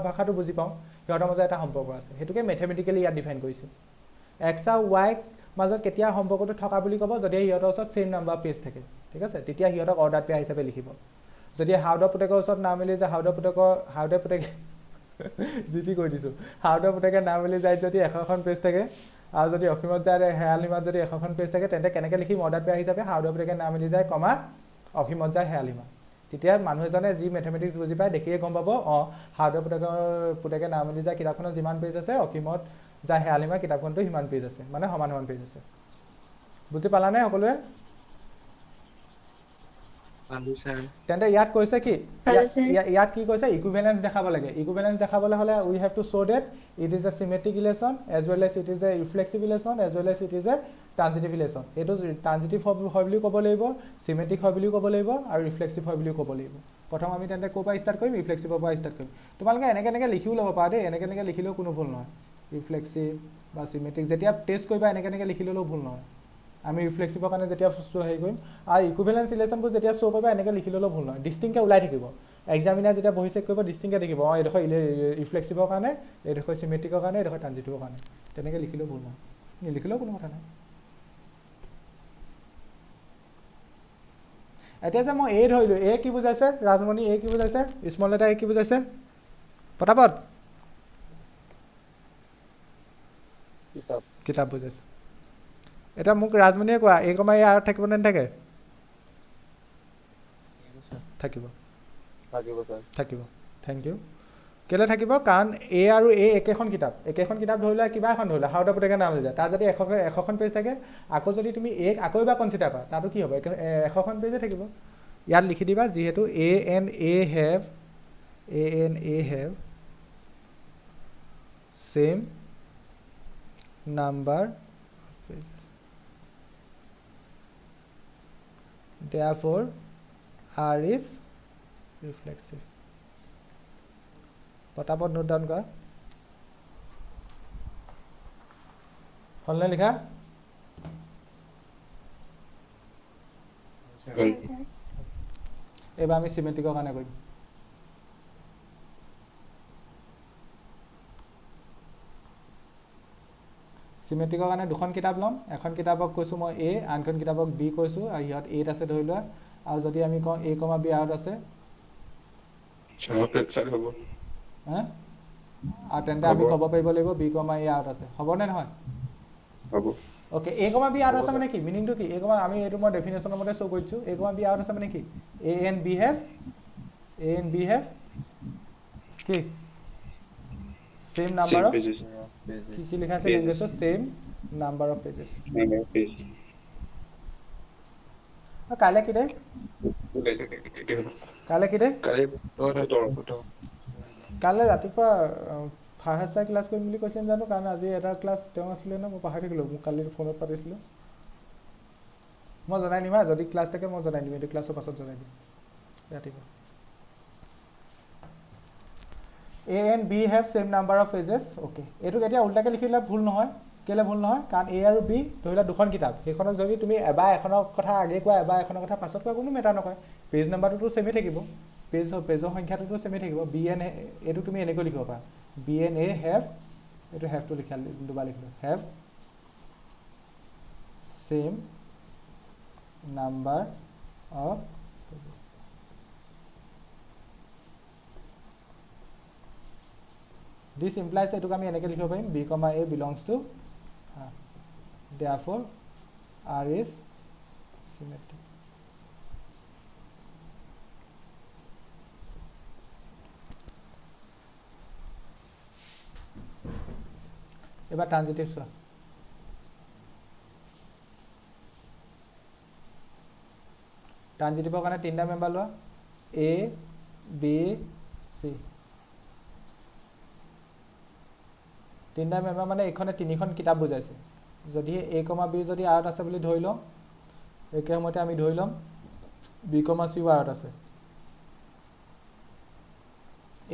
ভাষাটো বুজি পাওঁ, সিহঁতৰ মাজত এটা সম্পৰ্ক আছে, সেইটোকে মেথমেটিকেলি ইয়াত ডিফাইন কৰিছে। এক্স আৰু ৱাইক মাজত কেতিয়া সম্পৰ্কটো থকা বুলি ক'ব, যদি সিহঁতৰ ওচৰত চেম নাম্বাৰ পেজ থাকে, ঠিক আছে, তেতিয়া সিহঁতক অৰ্ডাৰ পেয়াৰ হিচাপে লিখিব। যদি হাউদৰ পুতেকৰ ওচৰত নাও মেলি যায়, হাউদৰ পুতেকে যি টি কৈ দিছোঁ, হাউদৰ পুতেকে নাও মেলি যায় যদি 100খন পেজ থাকে, আৰু যদি অসীমত যায় শেৱালিমাত যদি 100খন পেজ থাকে, তেন্তে কেনেকৈ লিখিম অৰ্ডাৰ পেয়াৰ হিচাপে, হাউদৰ পুতেকে নাও মেলি যায়, অসীমত যায় শেৱালিমা। তেতিয়া মানুহ এজনে যি মেথমেটিক্স বুজি পায় দেখিয়ে গম পাব, অঁ হাউদৰ পুতেকে নাও মেলি যায় কিতাপখনত যিমান পেজ আছে, অসীমত যায় শেৱালিমা কিতাপখনতো সিমান পেজ আছে, মানে সমান পেজ আছে। বুজি পালানে সকলোৱে? তেন্তে ইয়াত কৈছে কি, ইয়াত কি কৈছে, ইকুইভেলেন্স দেখাব লাগে। ইকুইভেলেন্স দেখাবলৈ হ'লে we have to show' that it is a symmetric relation as well as it is a reflexive relation as well as it is a transitive relation. এইটো ট্ৰানজিটিভ হয় বুলিও ক'ব লাগিব, চিমেট্ৰিক হয় বুলিও ক'ব লাগিব, আৰু ৰিফ্লেক্সিভ হয় বুলিও ক'ব লাগিব। প্ৰথম আমি তেন্তে ক'ৰ পৰা ষ্টাৰ্ট কৰিম, ৰিফ্লেক্সিভৰ পৰা ষ্টাৰ্ট কৰিম। তোমালোকে এনেকৈ লিখিও ল'ব পাৰা দেই, এনেকৈ লিখিলেও কোনো ভুল নহয়। ৰিফ্লেক্সিভ বা চিমেট্ৰিক যেতিয়া টেষ্ট কৰিবা এনেকৈ লিখি ল'লেও ভুল নহয় আমি ৰিফ্লেক্সিভৰ কাৰণে যেতিয়া হেৰি কৰিম আৰু ইকুইভেলেন্স ৰিলেশ্যনবোৰ যেতিয়া শ্ব' কৰিবা এনেকৈ লিখি ল'লেও ভুল নহয় ডিষ্টিংকৈ ওলাই থাকিব এক্সামিনাৰ যেতিয়া বহি চেক কৰিব ডিষ্টিংকৈ দেখিব অঁ এইডোখৰ ৰিফ্লেক্সিভৰ কাৰণে এইডোখৰ চিমেট্ৰিকৰ কাৰণে এইডোখৰ ট্ৰানজিটিভৰ কাৰণে তেনেকৈ লিখিলেও ভুল নহয় নিলিখিলেও কোনো কথা নাই এতিয়া যে মই এ ধৰিলোঁ এ কি বুজাইছে ৰাজমণি এ কি বুজাইছে স্মল লেটাৰ এ কি বুজাইছে পটাপট কিতাপ বুজাইছে এতিয়া মোক ৰাজমণিয়ে কোৱা এ কমা এ আৰত থাকিব নে নাথাকে থাকিব থাকিব থেংক ইউ কেলৈ থাকিব কাৰণ এ আৰু এ একেখন কিতাপ ধৰি লোৱা কিবা এখন ধৰি লোৱা হাউ দ্য পুতেকে নাম লৈ যায় তাৰ যদি এশখন পেজ থাকে আকৌ যদি তুমি এ আকৌ এবাৰ কনচিডাৰ কৰা তাতো কি হ'ব এশখন পেজে থাকিব ইয়াত লিখি দিবা যিহেতু A and A have same number therefore R is reflexive পটাপট নোট ডাউন কৰা হ'লনে লিখা এইবাৰ আমি চিমেট্ৰিকৰ কাৰণে কৰিম চিমেট্ৰিকৰ কাৰণে দুখন কিতাপ ল'ম এখন কিতাপক কৈছোঁ মই এ আনখন কিতাপক বি কৈছোঁ আৰু সিহঁত এত আছে ধৰি লোৱা আৰু যদি আমি কওঁ এ কমা বি আৰত আছে হা আৰু তেন্তে আমি ক'ব পাৰিব লাগিব বি কমা এ আৰত আছে হ'বনে নহয় হ'ব অ'কে এ কমা বি আৰত আছে মানে কি মিনিংটো কি এ কমা আমি এইটো মই ডেফিনেশ্যনৰ মতে শ্ব' কৰিছোঁ এ কমা বি আৰত আছে মানে কি এ এণ্ড বি হেভ কি same number of pages কি লিখা আছে ইংলিশত same number of pages কাইলৈ কি দে কাইলৈ ৰাতিপুৱা ফাৰ্ষ্ট ক্লাছ কৰিম বুলি কৈছিলেন জানো কাৰণ আজি এটা ক্লাছ তেওঁ আছিলে ন মই পাহৰি থাকিলোঁ মোক কালি ফোনত পাতিছিলোঁ মই জনাই দিম হা যদি ক্লাছ থাকে মই জনাই দিম এইটো ক্লাছৰ পাছত জনাই দিম ৰাতিপুৱা A and B have same number of pages okay এইটো এতিয়া উল্টাকে লিখিলে ভুল নহয় কেলে ভুল নহয় কাৰণ A আৰু B ধৰিলা দুখন কিতাপ সেইখনক যদি তুমি এবাৰ এখনৰ কথা আগে কোৱা এবাৰ এখনৰ কথা পাছত কোৱা কোনো মেটাৰ নকৰে পেজ নাম্বাৰটোতো সেমে থাকিব পেজৰ সংখ্যাটোতো সেমে থাকিব B and এইটো তুমি এনেকৈ লিখিব পাৰা B and A have এইটো have টো লিখা দুবাৰ লিখিলো have same number of This implies এইটোক আমি এনেকৈ লিখিব পাৰিম B, A belongs to therefore R is symmetric. এবাৰ ট্ৰানজিটিভ চোৱা ট্ৰানজিটিভৰ কাৰণে তিনিটা মেম্বাৰ লোৱা A, B, C তিনিটা মেম্বাৰ মানে এইখনে তিনিখন কিতাপ বুজাইছে যদি A, B যদি আৰত আছে বুলি ধৰি লওঁ একে সময়তে আমি ধৰি ল'ম B, C আৰত আছে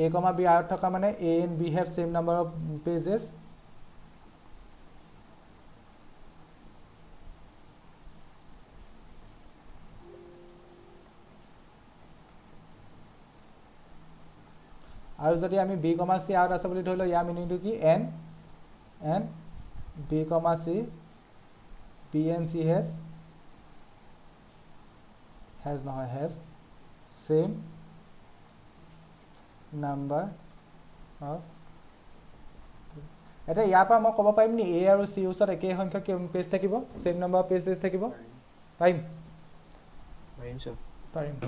A, B আৰত থকা মানে A and B have same number of pages আৰু যদি আমি B, C আৰত আছে বুলি ধৰি লওঁ ইয়াৰ মিনিংটো কি and B, C B and C has নহয় have same number of এটা ইয়াৰ পৰা মই ক'ব পাৰিম নি A আৰু C ওচৰত একে সংখ্যক পেজ থাকিব same number of pages থাকিব পাৰিম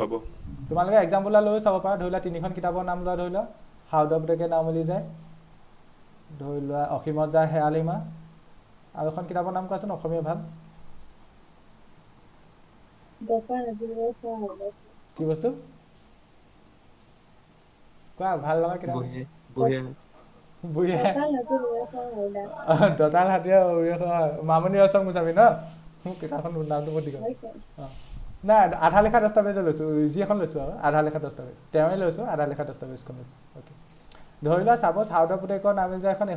হ'ব তোমালোকে এক্সাম্পল লৈ চাব পাৰা ধৰি লোৱা তিনিখন কিতাপৰ নাম লোৱা ধৰি লোৱা হাউ দ্য পুতেকে নাও মেলি যায় ধৰি লোৱা অসীমত যায় হেৰালিমা আৰু এখন কিতাপৰ নাম কোৱাচোন অসমীয়া ভাল কি বস্তু কোৱা ভাল লগা কিতাপ দঁতাল হাতীয়া মামনি ৰচম গোস্বামী ন মোক কিতাপখন নামটো বহুত দীঘল নাই আধা লেখা দস্তাবেজে লৈছোঁ যি এখন লৈছোঁ আৰু আধা লেখা দস্তাবেজ তেওঁৱে লৈছোঁ আধা লেখা দস্তাবেজখন লৈছোঁ অ'কে ধৰি লোৱা চাপ'জ হাউ দ্য পুটেকৰ নামে যে এখন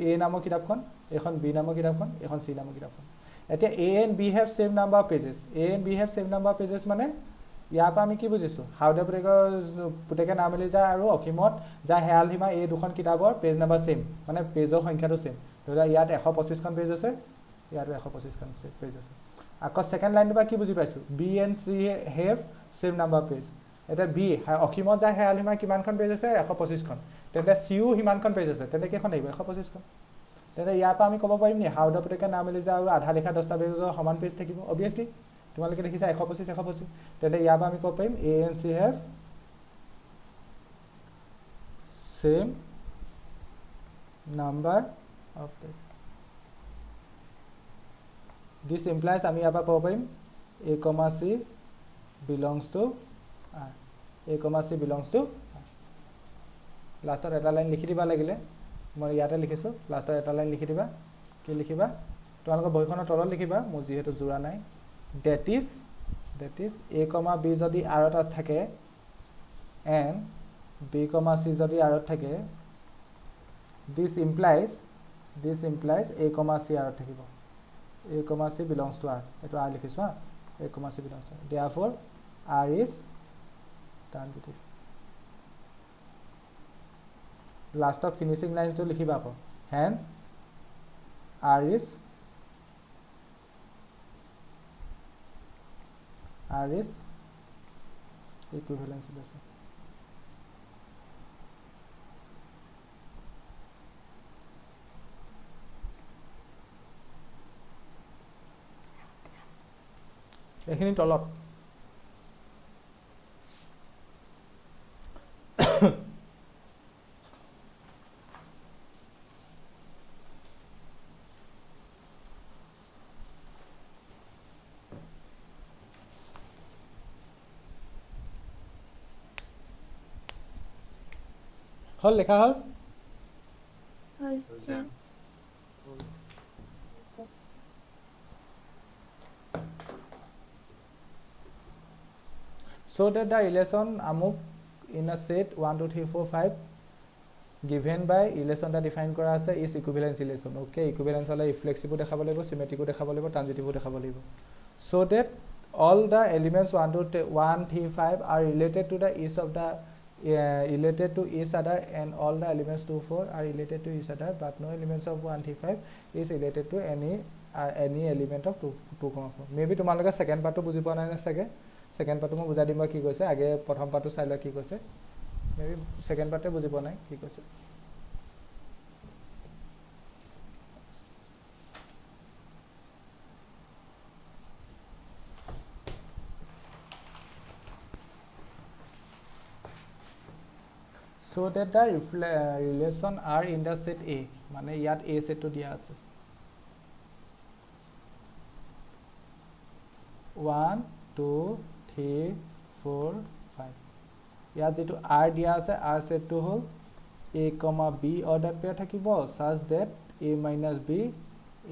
এ নামৰ কিতাপখন, এখন বি নামৰ কিতাপখন, এখন চি নামৰ কিতাপখন। এতিয়া A and B have same number of pages, A and B have same number of pages মানে ইয়াৰ পৰা আমি কি বুজিছোঁ, হাউ দ্য পুটেকে নাম মেলি যায় আৰু অসীমত যায় হেৰাল সীমা এই দুখন কিতাপৰ পেজ নাম্বাৰ চেম, মানে পেজৰ সংখ্যাটো চেম। ধৰি লোৱা ইয়াত 125খন পেজ আছে, ইয়াতো 125খন পেজ আছে। আকৌ ছেকেণ্ড লাইনটোৰ পৰা কি বুজি পাইছোঁ, B and C have same number page. এতিয়া বি অসীমত যায় হেৰাল সীমা কিমানখন পেজ আছে, 125খন। তেন্তে চিও সিমানখন পেজ আছে, তেন্তে কেইখন আহিব, 125খন। তেন্তে ইয়াৰ পৰা আমি ক'ব পাৰিম নি হাউ দ্য পুটেকে নাম মেলি যায় আৰু আধা লিখা দস্তাবেজৰ সমান পেজ থাকিব, অবভিয়াছলি তোমালোকে দেখিছা 125। তেন্তে ইয়াৰ পৰা আমি ক'ব পাৰিম A and C have same number of pages. This implies আমি ইয়াৰ পৰা ক'ব পাৰিম A comma C belongs to R, A comma C belongs to R. লাষ্টত এটা লাইন লিখি দিবা লাগিলে, মই ইয়াতে লিখিছোঁ, লাষ্টত এটা লাইন লিখি দিবা। কি লিখিবা, তোমালোকৰ বহিখনৰ তলত লিখিবা, মোৰ যিহেতু যোৰা নাই। That is A comma B যদি আৰত থাকে এণ্ড বি কমা চি যদি আৰত থাকে, দিছ ইমপ্লাইজ এ কমা চি আৰত থাকিব, A comma C belongs to R. এইটো আৰ লিখিছোঁ হা, A comma C belongs to R. Therefore R is transitive. লাষ্টত ফিনিচিং লাইনটো লিখিবা আকৌ, hence R is equivalence relation. এইখিনি তলত হ'ল, লেখা হ'ল। হৈছে। So that the relation amok in a set 1 2 3 4 5 given by relation that define কৰা আছে is equivalence relation. Okay, equivalence হলে reflexive দেখাব লাগিব, symmetric দেখাব লাগিব, transitive দেখাব লাগিব। So that all the elements 1 3 5 are related to the each of the related to each other, and all the elements 2 4 are related to each other, but no elements of 1 3 5 is related to any element of 2 4. Maybe তোমালোকে second part বুজি পোৱা নাই চাগে। Second পাৰ্টটো মই বুজাই দিম বাৰু কি কৈছে, আগে প্ৰথম পাৰ্টটো চাই লোৱা কি কৈছে। মেবি ছেকেণ্ড পাৰ্টে বুজি পোৱা নাই কি কৈছে। So that the relation are in the set A, মানে ইয়াত A সেটটো দিয়া আছে 1 2 3 4 5। ইয়াত যেটো r দিয়া আছে, r সেটটো হল a, b অৰ্ডাৰ পেয়াৰ থাকিব such that a minus b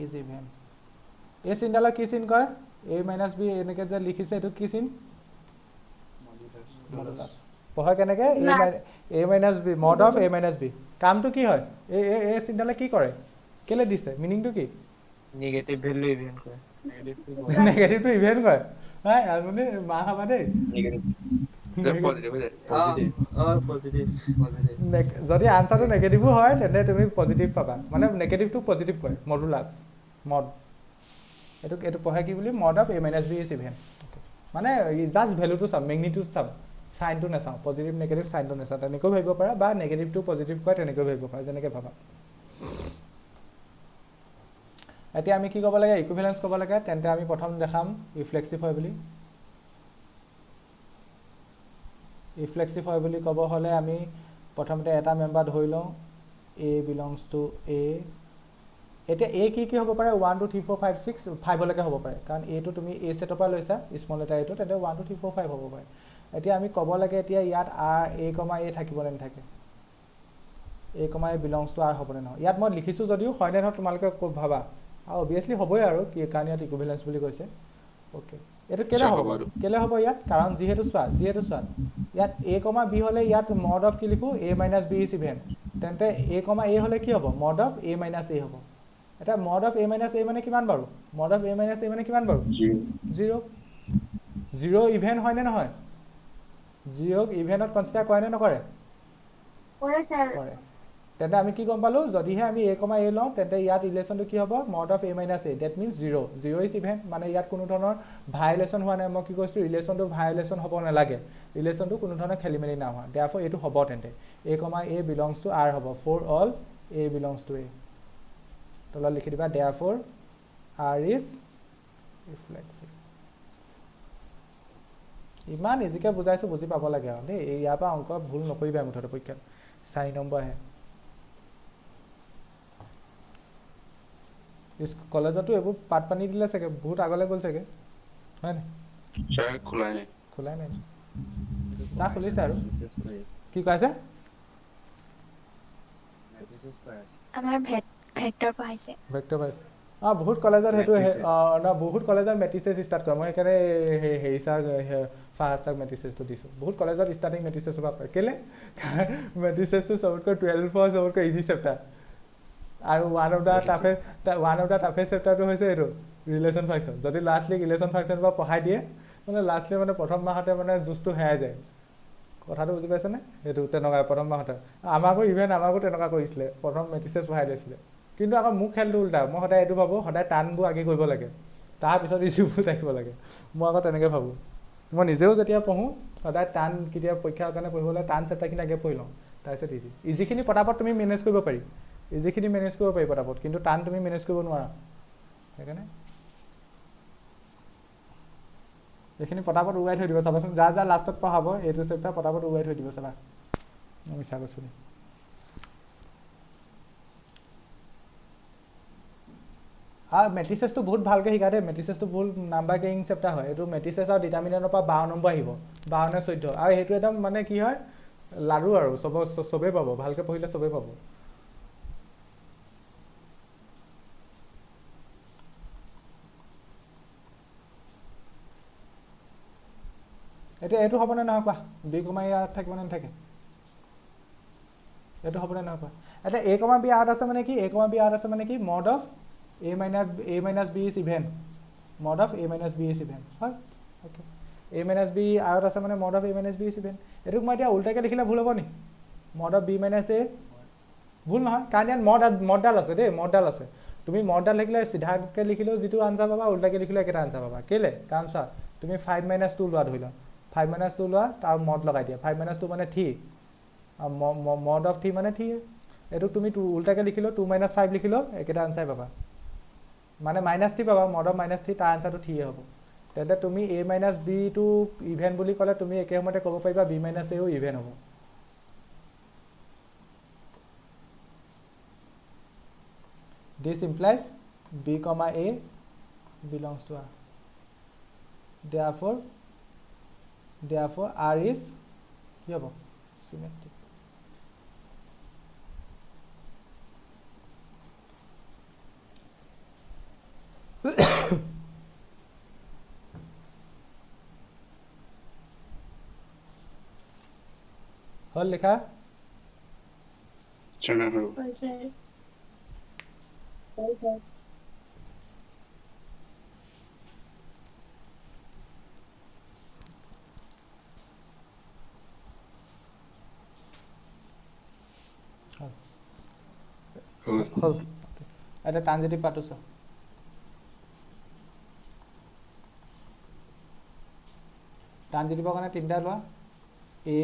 is even। এই চিনডালক কি চিন কয়, a minus b এনেকে যে লিখিছে এটো কি চিন, মডুলাছ। পঢ়া কেনেকে, a minus b mod of a minus b। কামটো কি হয়, এই চিনডালে কি কৰে, কেলে দিছে, মিনিংটো কি, নেগেটিভ ভ্যালু ইভেন্ট কৰে, নেগেটিভটো ইভেন্ট কৰে। হাই আপুনি মা খাবা দেই। পজিটিভ হৈ যায়। পজিটিভ যদি আনসাৰটো নেগেটিভো হয় তেন্তে তুমি পজিটিভ পাবা, মানে নেগেটিভটো পজিটিভ কয়, মডুলাছ মড। এইটো পঢ়ে কি বুলি, mod of a minus b is even। মানে জাষ্ট ভেলুটো চাম, মেগনিটিউড চাম, সাইনটো নাচাওঁ, পজিটিভ নেগেটিভ সাইনটো নাচাওঁ, তেনেকৈ ভাবিব পাৰা, বা নেগেটিভটো পজিটিভ কয় তেনেকৈ ভাবিব পাৰা, যেনেকৈ ভাবা। এতিয়া আমি কি ক'ব লাগে, ইকুইভেলেন্স ক'ব লাগে। তেন্তে আমি প্ৰথম দেখাম ৰিফ্লেক্সিভ হয় বুলি। ৰিফ্লেক্সিভ হয় বুলি ক'ব হ'লে আমি প্ৰথমতে এটা মেম্বাৰ ধৰি লওঁ, a belongs to a। এতিয়া a কি হ'ব পাৰে, 1 2 3 4 5 6 5লৈকে হ'ব পাৰে, কাৰণ a টো তুমি a সেটৰ পৰা লৈছা, স্মল লেটাৰ a টো, তেন্তে 1 2 3 4 5 হ'ব পাৰে। এতিয়া আমি ক'ব লাগে এতিয়া ইয়াত r a, a থাকিব নে নাথাকে, a, a belongs to r হ'ব নে নহয়। ইয়াত মই লিখিছোঁ যদিও হয় নে নহয় তোমালোকে ভাবা, আৰু অবভিয়াছলি হ'বই আৰু কি, কাৰণ ইয়াত ইকুইভেলেন্স বুলি কৈছে। ওকে এটা কেলে চব হ'ব হ'ব আৰু। কেলে হ'ব ইয়াত কাৰণ যিহেতু চোৱা ইয়াত a, b হ'লে ইয়াত mod of কি লিখো a minus b is even তেন্তে a, a হ'লে কি হ'ব mod of a minus a হ'ব এটা mod of a minus a মানে কিমান বাৰু mod of a minus a মানে কিমান বাৰু 0 ইভেন হয় নে নহয় 0 ইভেনত কনসিডাৰ কৰে নে নকৰে কৰে স্যাৰ কৰে তেন্তে আমি কি গম পালো যদিহে আমি a, a লওঁ তেন্তে ইয়াত ৰিলেচনটো কি হ'ব mod of a minus a that means 0 is even মানে ইয়াত কোনো ধৰণৰ ভাইলেচন হোৱা নাই মই কি কৈছো ৰিলেচনটো ভাইলেচন হ'ব নালাগে ৰিলেচনটো কোনো ধৰণৰ খেলিমেলি না হোৱা therefore এইটো হ'ব তেন্তে a, a belongs to r হ'ব for all a belongs to a তলত লিখি দিবা therefore r is reflexive ইমান ইজিকে বুজাইছো বুজি পাব লাগে আৰু দেই ইয়াৰ পৰা অংক ভুল নকৰিবা মুঠতে পৰীক্ষাত 4 নম্বৰ আহে কলেজতো এইবোৰ পাত পানী দিলে চাগে বহুত আগলৈ গ'ল চাগে হয় নাই ছাৰ খোলাই নাই খোলাই নাই চাহ খুলিছে আৰু কি কৈছে আমাৰ ভেক্টৰ পঢ়াইছে ভেক্টৰ পাইছে বহুত কলেজত সেইটো বহুত কলেজত মেট্ৰিচেছ ষ্টাৰ্ট কৰে মই সেইকাৰণে হেৰি চাক ফাৰ্ষ্ট চাক মেট্ৰিচেছটো দিছোঁ বহুত কলেজত ষ্টাৰ্টিং মেট্ৰিচেছ পৰা পায় কেলে মেট্ৰিচেছটো চবতকৈ 12 চবতকৈ ইজি চেপ্টাৰ আৰু ওৱান অফ দা টাফেষ্ট চেপ্টাৰটো হৈছে এইটো ৰিলেশ্যন ফাংচন যদি লাষ্টলি ৰিলেশ্যন ফাংচন পৰা পঢ়াই দিয়ে মানে লাষ্টলি মানে প্ৰথম মাহতে মানে জুচটো হেৰাই যায় কথাটো বুজি পাইছেনে সেইটো তেনেকুৱা প্ৰথম মাহতে আমাকো তেনেকুৱা কৰিছিলে প্ৰথম মেট্ৰিচেছ পঢ়াই দিছিলে কিন্তু আকৌ মোক খেলটো উল্টা মই সদায় এইটো ভাবোঁ সদায় টানবোৰ আগে কৰিব লাগে তাৰপিছত ইজিবোৰ থাকিব লাগে মই আকৌ তেনেকৈ ভাবোঁ মই নিজেও যেতিয়া পঢ়োঁ সদায় টান কেতিয়াবা পৰীক্ষাৰ কাৰণে পঢ়িবলৈ টান চেপ্টাৰখিনি আগে পঢ়ি লওঁ তাৰপিছত ইজিখিনি পটাপট তুমি মেনেজ কৰিব পাৰি ইজিখিনি মেনেজ কৰিব পাৰি পটাপট কিন্তু টান তুমি মেনেজ কৰিব নোৱাৰা সেইকাৰণে এইখিনি পটাপট উৰাই থৈ দিব চাবাচোন যা লাষ্টত পঢ়াব এইটো চেপ্টাৰ পটাপট উৰাই থৈ দিব চাবা মই মিছা কৈছোঁ আৰু মেট্ৰিচেছটো বহুত ভালকৈ শিকা দেই মেট্ৰিচেছটো বহুত নাম্বাৰ কেৰিং চেপ্টাৰ হয় এইটো মেট্ৰিচেছ আৰু ডিটাৰমিনেণ্টৰ পৰা 12 নম্বৰ আহিব 12 নে 14 আৰু সেইটো একদম মানে কি হয় লাড়ু আৰু চবেই পাব ভালকৈ পঢ়িলে চবেই পাব এতিয়া এইটো হ'বনে নহয় কোৱা বি কমা ইয়াত থাকিবনে নাথাকে এইটো হ'বনে নহয় কোৱা এতিয়া a, b আউট আছে মানে কি a, b আউট আছে মানে কি mod of a minus b is even mod of a minus b is even হয় okay a minus b out আছে মানে mod of a minus b is even এইটোক মই এতিয়া উল্টাকৈ লিখিলে ভুল হ'ব নি mod of b minus a ভুল নহয় কাৰণ ইয়াত মডডাল আছে দেই মডডাল আছে তুমি মডডাল লিখিলে চিধাকৈ লিখিলেও যিটো আনচাৰ পাবা উল্টাকৈ লিখিলেও একেটা আনচাৰ পাবা কেলে কাৰণ চোৱা তুমি 5 minus 2 লোৱা ধৰি লোৱা 5 minus 2 লোৱা তাৰ মড লগাই দিয়া 5 minus 2 মানে 3 mod of 3 মানে 3 এইটোক তুমি উল্টাকৈ লিখিলেও 2 minus 5 লিখিলেও একেটা আনচাৰ পাবা মানে -3 পাবা mod of -3 তাৰ আনচাৰটো 3 হ'ব তেন্তে তুমি a minus b টো ইভেন বুলি ক'লে তুমি একে সময়তে ক'ব পাৰিবা b minus a ও ইভেন হ'ব this implies b, a belongs to r therefore r is কি হ'ব symmetric হল লিখা চনা হৰো স্যাৰ হল এটা ট্ৰানজিটিভ পাতো চোৱা ট্ৰানজিটিভৰ কাৰণে তিনিটা লোৱা a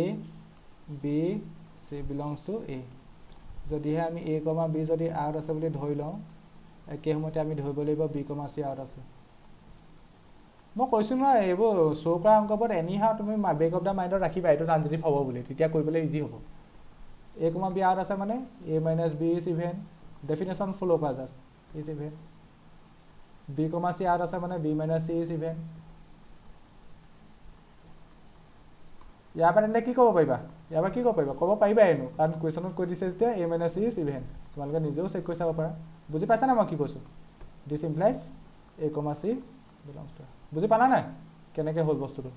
b c belongs to a যদিহে আমি a, b যদি আউট আছে বুলি ধৰি লওঁ একে সময়তে আমি ধৰিব লাগিব b, c আউট আছে মই কৈছোঁ নহয় এইবোৰ শ্ব' কৰা অংকবোৰত এনিহাও তুমি বেক অফ দ্য মাইণ্ডত ৰাখিবা এইটো ট্ৰানজিটিভ হ'ব বুলি তেতিয়া কৰিবলৈ ইজি হ'ব a, b আউট আছে মানে a minus b is even definition follow' কৰা just is even b, c out আছে মানে b minus c is even ইয়াৰ পৰা তেন্তে কি ক'ব পাৰিবা ক'ব পাৰিবা এনো কাৰণ কুৱেশ্যনত কৈ দিছে যে a minus c is even তোমালোকে নিজেও চেক কৰি চাব পাৰা বুজি পাইছা না মই কি কৈছোঁ this implies a, c belongs to বুজি পালা নাই কেনেকৈ হ'ল বস্তুটো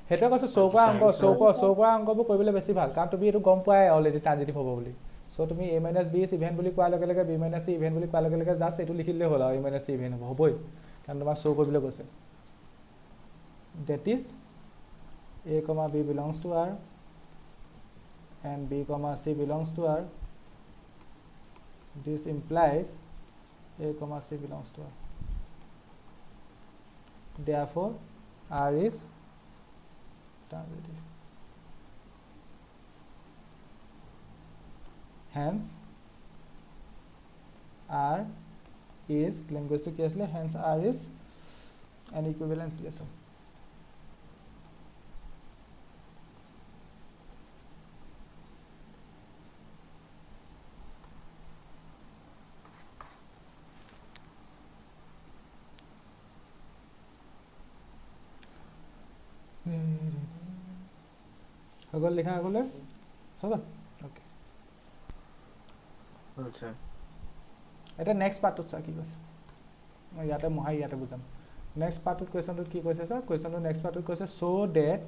সেইটোৱে কৈছোঁ চৌকা অংকবোৰ কৰিবলৈ বেছি ভাল কাৰণ তুমি এইটো গম পোৱাই অলৰেডি ট্ৰানজিটিভ হ'ব বুলি চ' তুমি a minus B is even বুলি কোৱাৰ লগে লগে b মাইনাছ চি ইভেণ্ট বুলি কোৱাৰ লগে লগে জাষ্ট এইটো লিখিলেই হ'ল আৰু a মাইনাছ চি ইভেণ্ট হ'ব হ'বই কাৰণ তোমাক শ্ব' কৰিবলৈ কৈছে that is a, b belongs to R and b, c belongs to R. This implies a, c belongs to R. Therefore, R is transitive. Hence, R is linguistic casely. Hence, R is an equivalence relation. হৈ গ'ল লিখা আগলৈ হৈ গ'ল okay আচ্ছা এতিয়া next পাৰ্টটোত চোৱা কি কৈছে মই ইয়াতে মহাই ইয়াতে বুজাম নেক্সট পাৰ্টটোত কুৱেশ্যনটোত কি কৈছে চোৱা কুৱেশ্যনটো নেক্সট পাৰ্টটোত কৈছে show' that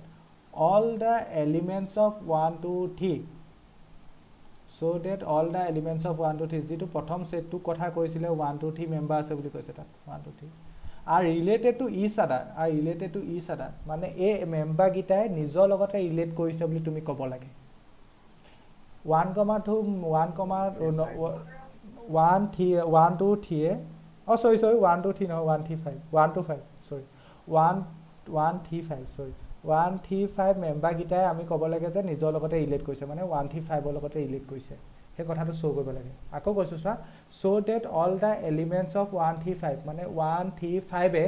all the elements of 1 2 3 show' that all the elements of 1 2 3 যিটো প্ৰথম ছেটটোৰ কথা কৈছিলে 1 2 3 মেম্বাৰ আছে বুলি কৈছে তাত 1 2 3 are related to each other মানে এই মেম্বাৰ গিটাই নিজৰ লগতে ৰিলেট কৰিছে বুলি তুমি ক'ব লাগে 1 2 3 oh sorry 1 2 3 no 1 3 5 1 2 5 sorry 1 3 5 sorry 1 3 5 member গিটাই আমি ক'ব লাগে যে নিজৰ লগতে ৰিলেট কৰিছে মানে 1 3 5 ৰ লগতে ৰিলেট কৰিছে সেই কথাটো শ্ব' কৰিব লাগে আকৌ কৈছোঁ চোৱা show' that all the elements of 1 3 5 মানে 1 3 5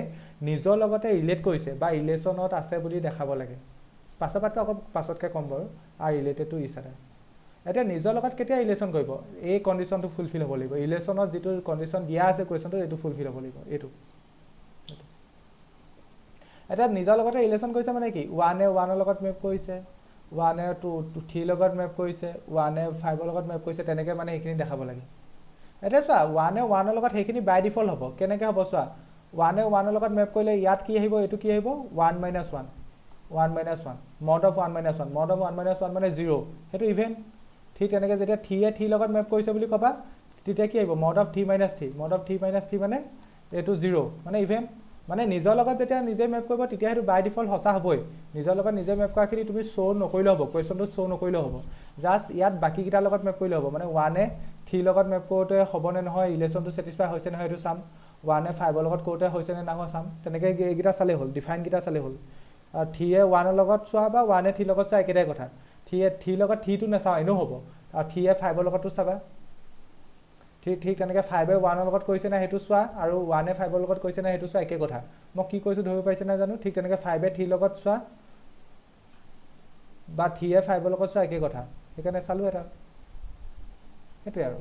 নিজৰ লগতে ৰিলেট কৰিছে বা ৰিলেশ্যনত আছে বুলি দেখাব লাগে পাছতকৈ আকৌ পাছতকৈ ক'ম বাৰু আৰু ৰিলেটেড টু ইচ আদাৰ এতিয়া নিজৰ লগত কেতিয়া ৰিলেশ্যন কৰিব এই কণ্ডিশ্যনটো ফুলফিল হ'ব লাগিব ৰিলেশ্যনত যিটো কণ্ডিশ্যন দিয়া আছে কুৱেশ্যনটো এইটো ফুলফিল হ'ব লাগিব এইটো এতিয়া নিজৰ লগতে ৰিলেশ্যন কৰিছে মানে কি 1 এ 1 ৰ লগত মেপ কৰিছে 1 এ 2 3 লগত মেপ কৰিছে 1 এ 5 ৰ লগত মেপ কৰিছে তেনেকৈ মানে এইখিনি দেখাব লাগে এতিয়া চোৱা 1 এ 1 ৰ লগত সেইখিনি বাই ডিফল্ট হ'ব কেনেকৈ হ'ব চোৱা 1 এ 1 ৰ লগত মেপ কৰিলে ইয়াত কি আহিব এইটো কি আহিব 1 minus 1 mod of 1 minus 1 mod of 1 minus 1 মানে 0 সেইটো ইভেণ্ট ঠিক তেনেকৈ যেতিয়া 3 এ 3 লগত মেপ কৰিছে বুলি ক'বা তেতিয়া কি আহিব mod of 3 minus 3 মানে এইটো 0 মানে ইভেণ্ট মানে নিজৰ লগত যেতিয়া নিজে মেপ কৰিব তেতিয়া সেইটো বাই ডিফল্ট সঁচা হ'বই নিজৰ লগত নিজে মেপ কৰাখিনি তুমি শ্ব' নকৰিলেও হ'ব কুৱেশ্যনটোত শ্ব' নকৰিলেও হ'ব জাষ্ট ইয়াত বাকীকেইটাৰ লগত মেপ কৰিলেও হ'ব মানে 1 এ 3 লগত মেপ কৰোঁতে হ'বনে নহয় ৰিলেশ্যনটো ছেটিছফাই হৈছে নহয় সেইটো চাম 1 এ 5 ৰ লগত কৰোঁতে হৈছে নে নহয় চাম তেনেকৈ এইকেইটা চালেই হ'ল ডিফাইনকেইটা চালেই হ'ল আৰু 3 এ 1 ৰ লগত চোৱা বা 1 এ 3 লগত চোৱা একেটাই কথা 3 এ 3 লগত 3টো নাচাওঁ এনেও হ'ব আৰু 3 এ 5 ৰ লগতো চাবা ঠিক তেনেকৈ 5 এ 1 ৰ লগত কৈছে না সেইটো চোৱা আৰু 1 এ 5 ৰ লগত কৈছে না সেইটো চোৱা একে কথা মই কি কৈছোঁ ধৰিব পাৰিছে নাই জানো ঠিক তেনেকৈ 5 এ 3 লগত চোৱা বা 3 এ 5 ৰ লগত চোৱা একে কথা সেইকাৰণে চালোঁ এটা সেইটোৱে আৰু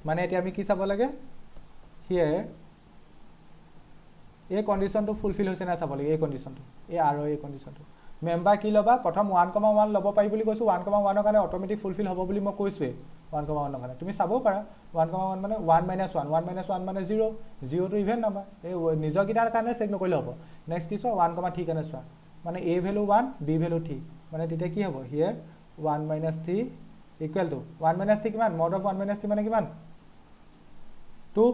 মানে এতিয়া আমি কি চাব লাগে হিয়াৰ এই কণ্ডিশ্যনটো ফুলফিল হৈছে নাই চাব লাগে এই কণ্ডিশ্যনটো এই আৰু এই কণ্ডিশ্যনটো মেম্বাৰ কি ল'বা প্ৰথম 1,1 ল'ব পাৰি বুলি কৈছোঁ 1,1 ৰ কাৰণে অট'মেটিক ফুলফিল হ'ব বুলি মই কৈছোঁৱেই 1,1 ৰ কাৰণে তুমি চাবও পাৰা 1,1 মানে 1 minus 1 মানে 0 0টো ইভেণ্ট নাম্বাৰ এই নিজৰকেইটাৰ কাৰণে চেক নকৰিলে হ'ব নেক্সট কি চোৱা 1,3 কাৰণে চোৱা মানে a ভেলু 1 b ভেলু 3 মানে তেতিয়া কি হ'ব হিয়াৰ 1 minus 3 ইকুৱেল টু 1 minus 3 কিমান mod of 1 minus 3 মানে কিমান 2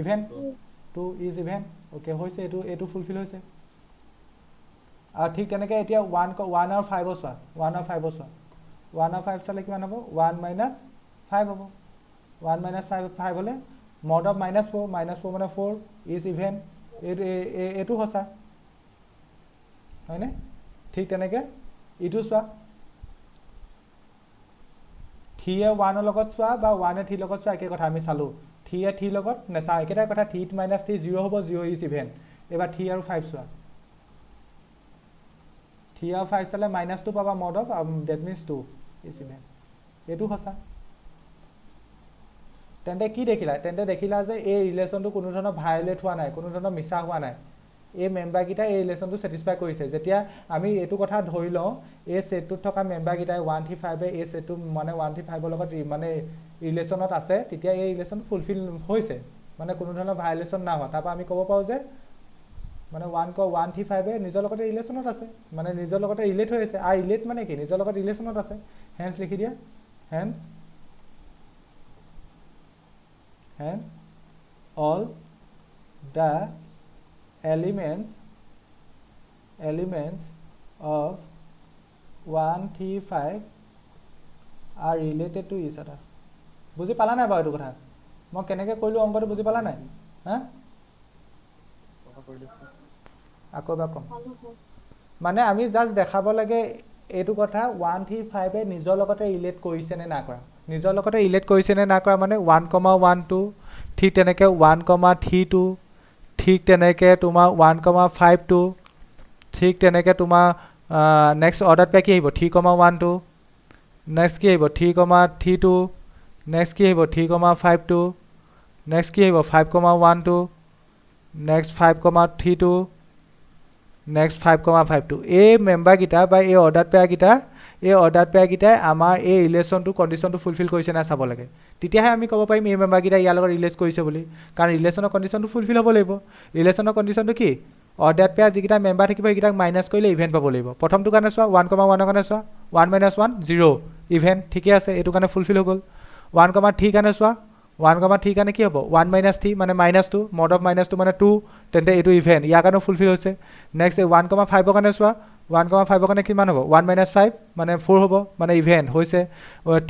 ইভেণ্ট 2 ইজ ইভেণ্ট অ'কে হৈছে এইটো ফুলফিল হৈছে আৰু ঠিক তেনেকৈ এতিয়া 1 আৰু 5 চোৱা 1 আৰু 5 চোৱা 1 আৰু 5 চালে কিমান হ'ব 1 minus 5 হ'ব 1 minus 5 হ'লে mod of -4 মানে 4 ইজ ইভেণ্ট এইটো সঁচা হয়নে ঠিক তেনেকৈ ইটো চোৱা 3 এ 1 ৰ লগত চোৱা বা 1 এ 3 লগত চোৱা একে কথা আমি চালোঁ 3 এ 3 লগত নেচাওঁ একেটাই কথা 3 minus 3 0 হ'ব 0 ইজ ইভেণ্ট এইবাৰ 3 আৰু 5 চোৱা 3 আৰু 5 চালে -2 পাবা mod of that means 2 is event এইটো সঁচা তেন্তে কি দেখিলা তেন্তে দেখিলা যে এই ৰিলেশ্যনটো কোনো ধৰণৰ ভায়োলেট হোৱা নাই কোনো ধৰণৰ মিছা হোৱা নাই এই মেম্বাৰকেইটাই এই ৰিলেশ্যনটো ছেটিছফাই কৰিছে যেতিয়া আমি এইটো কথা ধৰি লওঁ এই ছেটটোত থকা মেম্বাৰকেইটাই 1 3 5 এই ছেটটো মানে 1 3 5 লগত মানে ৰিলেশ্যনত আছে তেতিয়া এই ৰিলেশ্যন ফুলফিল হৈছে মানে কোনো ধৰণৰ ভাইলেশ্যন না হোৱা তাৰপৰা আমি ক'ব পাৰোঁ যে মানে 1 3 5 নিজৰ লগতে ৰিলেশ্যনত আছে মানে নিজৰ লগতে ৰিলেট হৈ আছে আৰু ৰিলেট মানে কি নিজৰ লগত ৰিলেশ্যনত আছে হেন্স লিখি দিয়া hence all the elements of 1 3 5 are related to each other বুজি পালা নাই বাৰু এইটো কথা মই কেনেকৈ কৰিলোঁ অংকটো বুজি পালা নাই হা আকৌ এবাৰ কম মানে আমি জাষ্ট দেখাব লাগে এইটো কথা 1 3 5 নিজৰ লগতে ৰিলেট কৰিছে নে না কৰা নিজৰ লগতে ৰিলেট কৰিছে নে না কৰা মানে 1 2 ঠিক তেনেকৈ 1 3 2 ঠিক তেনেকৈ তোমাৰ 1 5 2 ঠিক তেনেকৈ তোমাৰ নেক্সট অৰ্ডাৰত পেয়া কি আহিব 3 1 2 নেক্সট কি আহিব 3 3 2 নেক্সট কি আহিব 3 5 2 নেক্সট কি আহিব 5 1 2 নেক্সট 5 3 2 নেক্সট 5 5 2 এই মেম্বাৰকেইটা বা এই অৰ্ডাৰ পেয়াৰকেইটাই আমাৰ এই ৰিলেশ্যনটো কণ্ডিশ্যনটো ফুলফিল কৰিছে নাই চাব লাগে তেতিয়াহে আমি ক'ব পাৰিম এই মেম্বাৰকেইটা ইয়াৰ লগত ৰিলেট কৰিছে বুলি কাৰণ ৰিলেশ্যনৰ কণ্ডিশ্যনটো ফুলফিল হ'ব লাগিব ৰিলেশ্যনৰ কণ্ডিশ্যনটো কি অৰ্ডাৰ পেয়াৰ যিকেইটা মেম্বাৰ থাকিব সেইকেইটাক মাইনাছ কৰিলে ইভেণ্ট পাব লাগিব প্ৰথমটো কাৰণে চোৱা 1 1 কাৰণে চোৱা 1 - 1 0 ইভেণ্ট ঠিকে আছে এইটো কাৰণে ফুলফিল হৈ গ'ল 1 3 কাৰণে চোৱা 1 3 কাৰণে কি হ'ব 1 - 3 মানে -2 মড অফ -2 মানে 2 তেন্তে এইটো ইভেণ্ট ইয়াৰ কাৰণেও ফুলফিল হৈছে নেক্সট 1 5 কাৰণে চোৱা 1 5 কাৰণে কিমান হ'ব 1 - 5 মানে 4 হ'ব মানে ইভেণ্ট হৈছে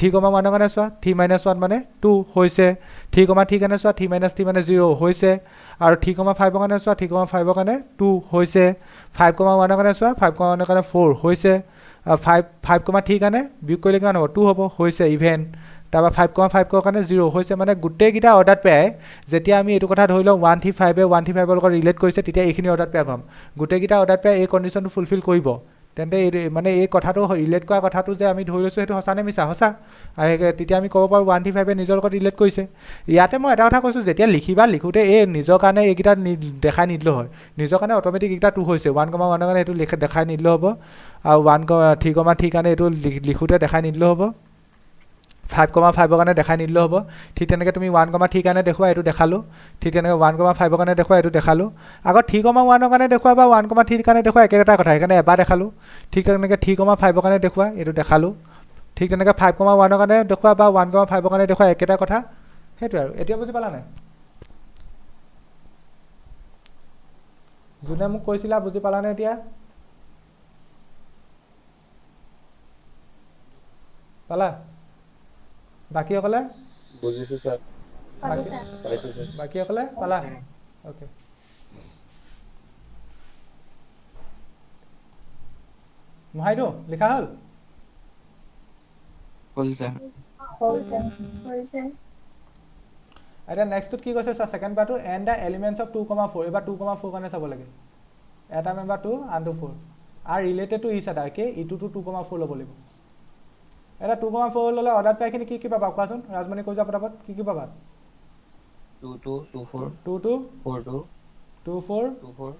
3 1 কাৰণে চোৱা 3 - 1 মানে 2 হৈছে 3 3 কাৰণে চোৱা 3 - 3 মানে 0 হৈছে আৰু 3 5 কাৰণে চোৱা 3 5 কাৰণে 2 হৈছে 5 1 কাৰণে চোৱা 5 1 কাৰণে 4 হৈছে 5 3 কাৰণে বিয়োগ কৰিলে কিমান হ'ব 2 হ'ব হৈছে ইভেণ্ট তাৰপৰা 5 5 কাৰণে 0 হৈছে মানে গোটেইকেইটা অৰ্ডাৰ পেয়াই যেতিয়া আমি এইটো কথা ধৰি লওঁ 1 3 5 1 3 5 লগত ৰিলেট কৰিছে তেতিয়া এইখিনি অৰ্ডাৰ পেয়াৰ পাম গোটেইকেইটা অৰ্ডাৰ পেয়াই এই কণ্ডিশ্যনটো ফুলফিল কৰিব তেন্তে মানে এই কথাটো ৰিলেট কৰা কথাটো যে আমি ধৰি লৈছোঁ সেইটো সঁচা নে মিছা সঁচা আৰু তেতিয়া আমি ক'ব পাৰোঁ 1 3 5 নিজৰ লগত ৰিলেট কৰিছে ইয়াতে মই এটা কথা কৈছোঁ যেতিয়া লিখোঁতে এই নিজৰ কাৰণে এইকেইটা দেখাই নিদিলেও হয় নিজৰ কাৰণে অট'মেটিক এইকেইটা 2 হৈছে 1 1 কাৰণে এইটো দেখাই নিদিলেও হ'ব আৰু 1 3 3 কাৰণে এইটো লিখোঁতে দেখাই নিদিলেও হ'ব 5 5 কাৰণে দেখাই নিদিলেও হ'ব ঠিক তেনেকৈ তুমি 1 3 কাৰণে দেখুওৱা এইটো দেখালোঁ ঠিক তেনেকৈ 1 5 কাৰণে দেখুওৱা এইটো দেখালোঁ আকৌ 3 1 কাৰণে দেখুওৱা বা 1 3 কাৰণে দেখুওৱা একেটা কথা সেইকাৰণে এবাৰ দেখালোঁ ঠিক তেনেকৈ 3 5 কাৰণে দেখুওৱা এইটো দেখালোঁ ঠিক তেনেকৈ 5 1 কাৰণে দেখুওৱা বা 1 5 কাৰণে দেখুওৱা একেটা কথা সেইটোৱে আৰু এতিয়া বুজি পালা নাই যোনে মোক কৈছিলা বুজি পালানে এতিয়া পালা বাকীসকলে বুজিছো স্যাৰ পাইছো স্যাৰ বাকীসকলে পালা অ'কে মহাইদু লিখা হ'ল এতিয়া নেক্সটটোত কি কৈছে চোৱা ছেকেণ্ড পাৰ্টটো এণ্ড দ্য এলিমেণ্টছ অফ 2 4 এইবাৰ 2 4 কাৰণে চাব লাগে এটা মেম্বাৰ 2 আনটো 4 আৰু ৰিলেটেড টু ইচ আদাৰ ইটোতো 2 4 ল'ব লাগিব এটা 2 4 ল'লে অৰ্ডাৰ পেয়াৰখিনি কি পাবা কোৱাচোন ৰাজমণি কৈ যোৱা পটাপট কি পাবা 2 2 2 4 2 2 4 2 2 4 2 4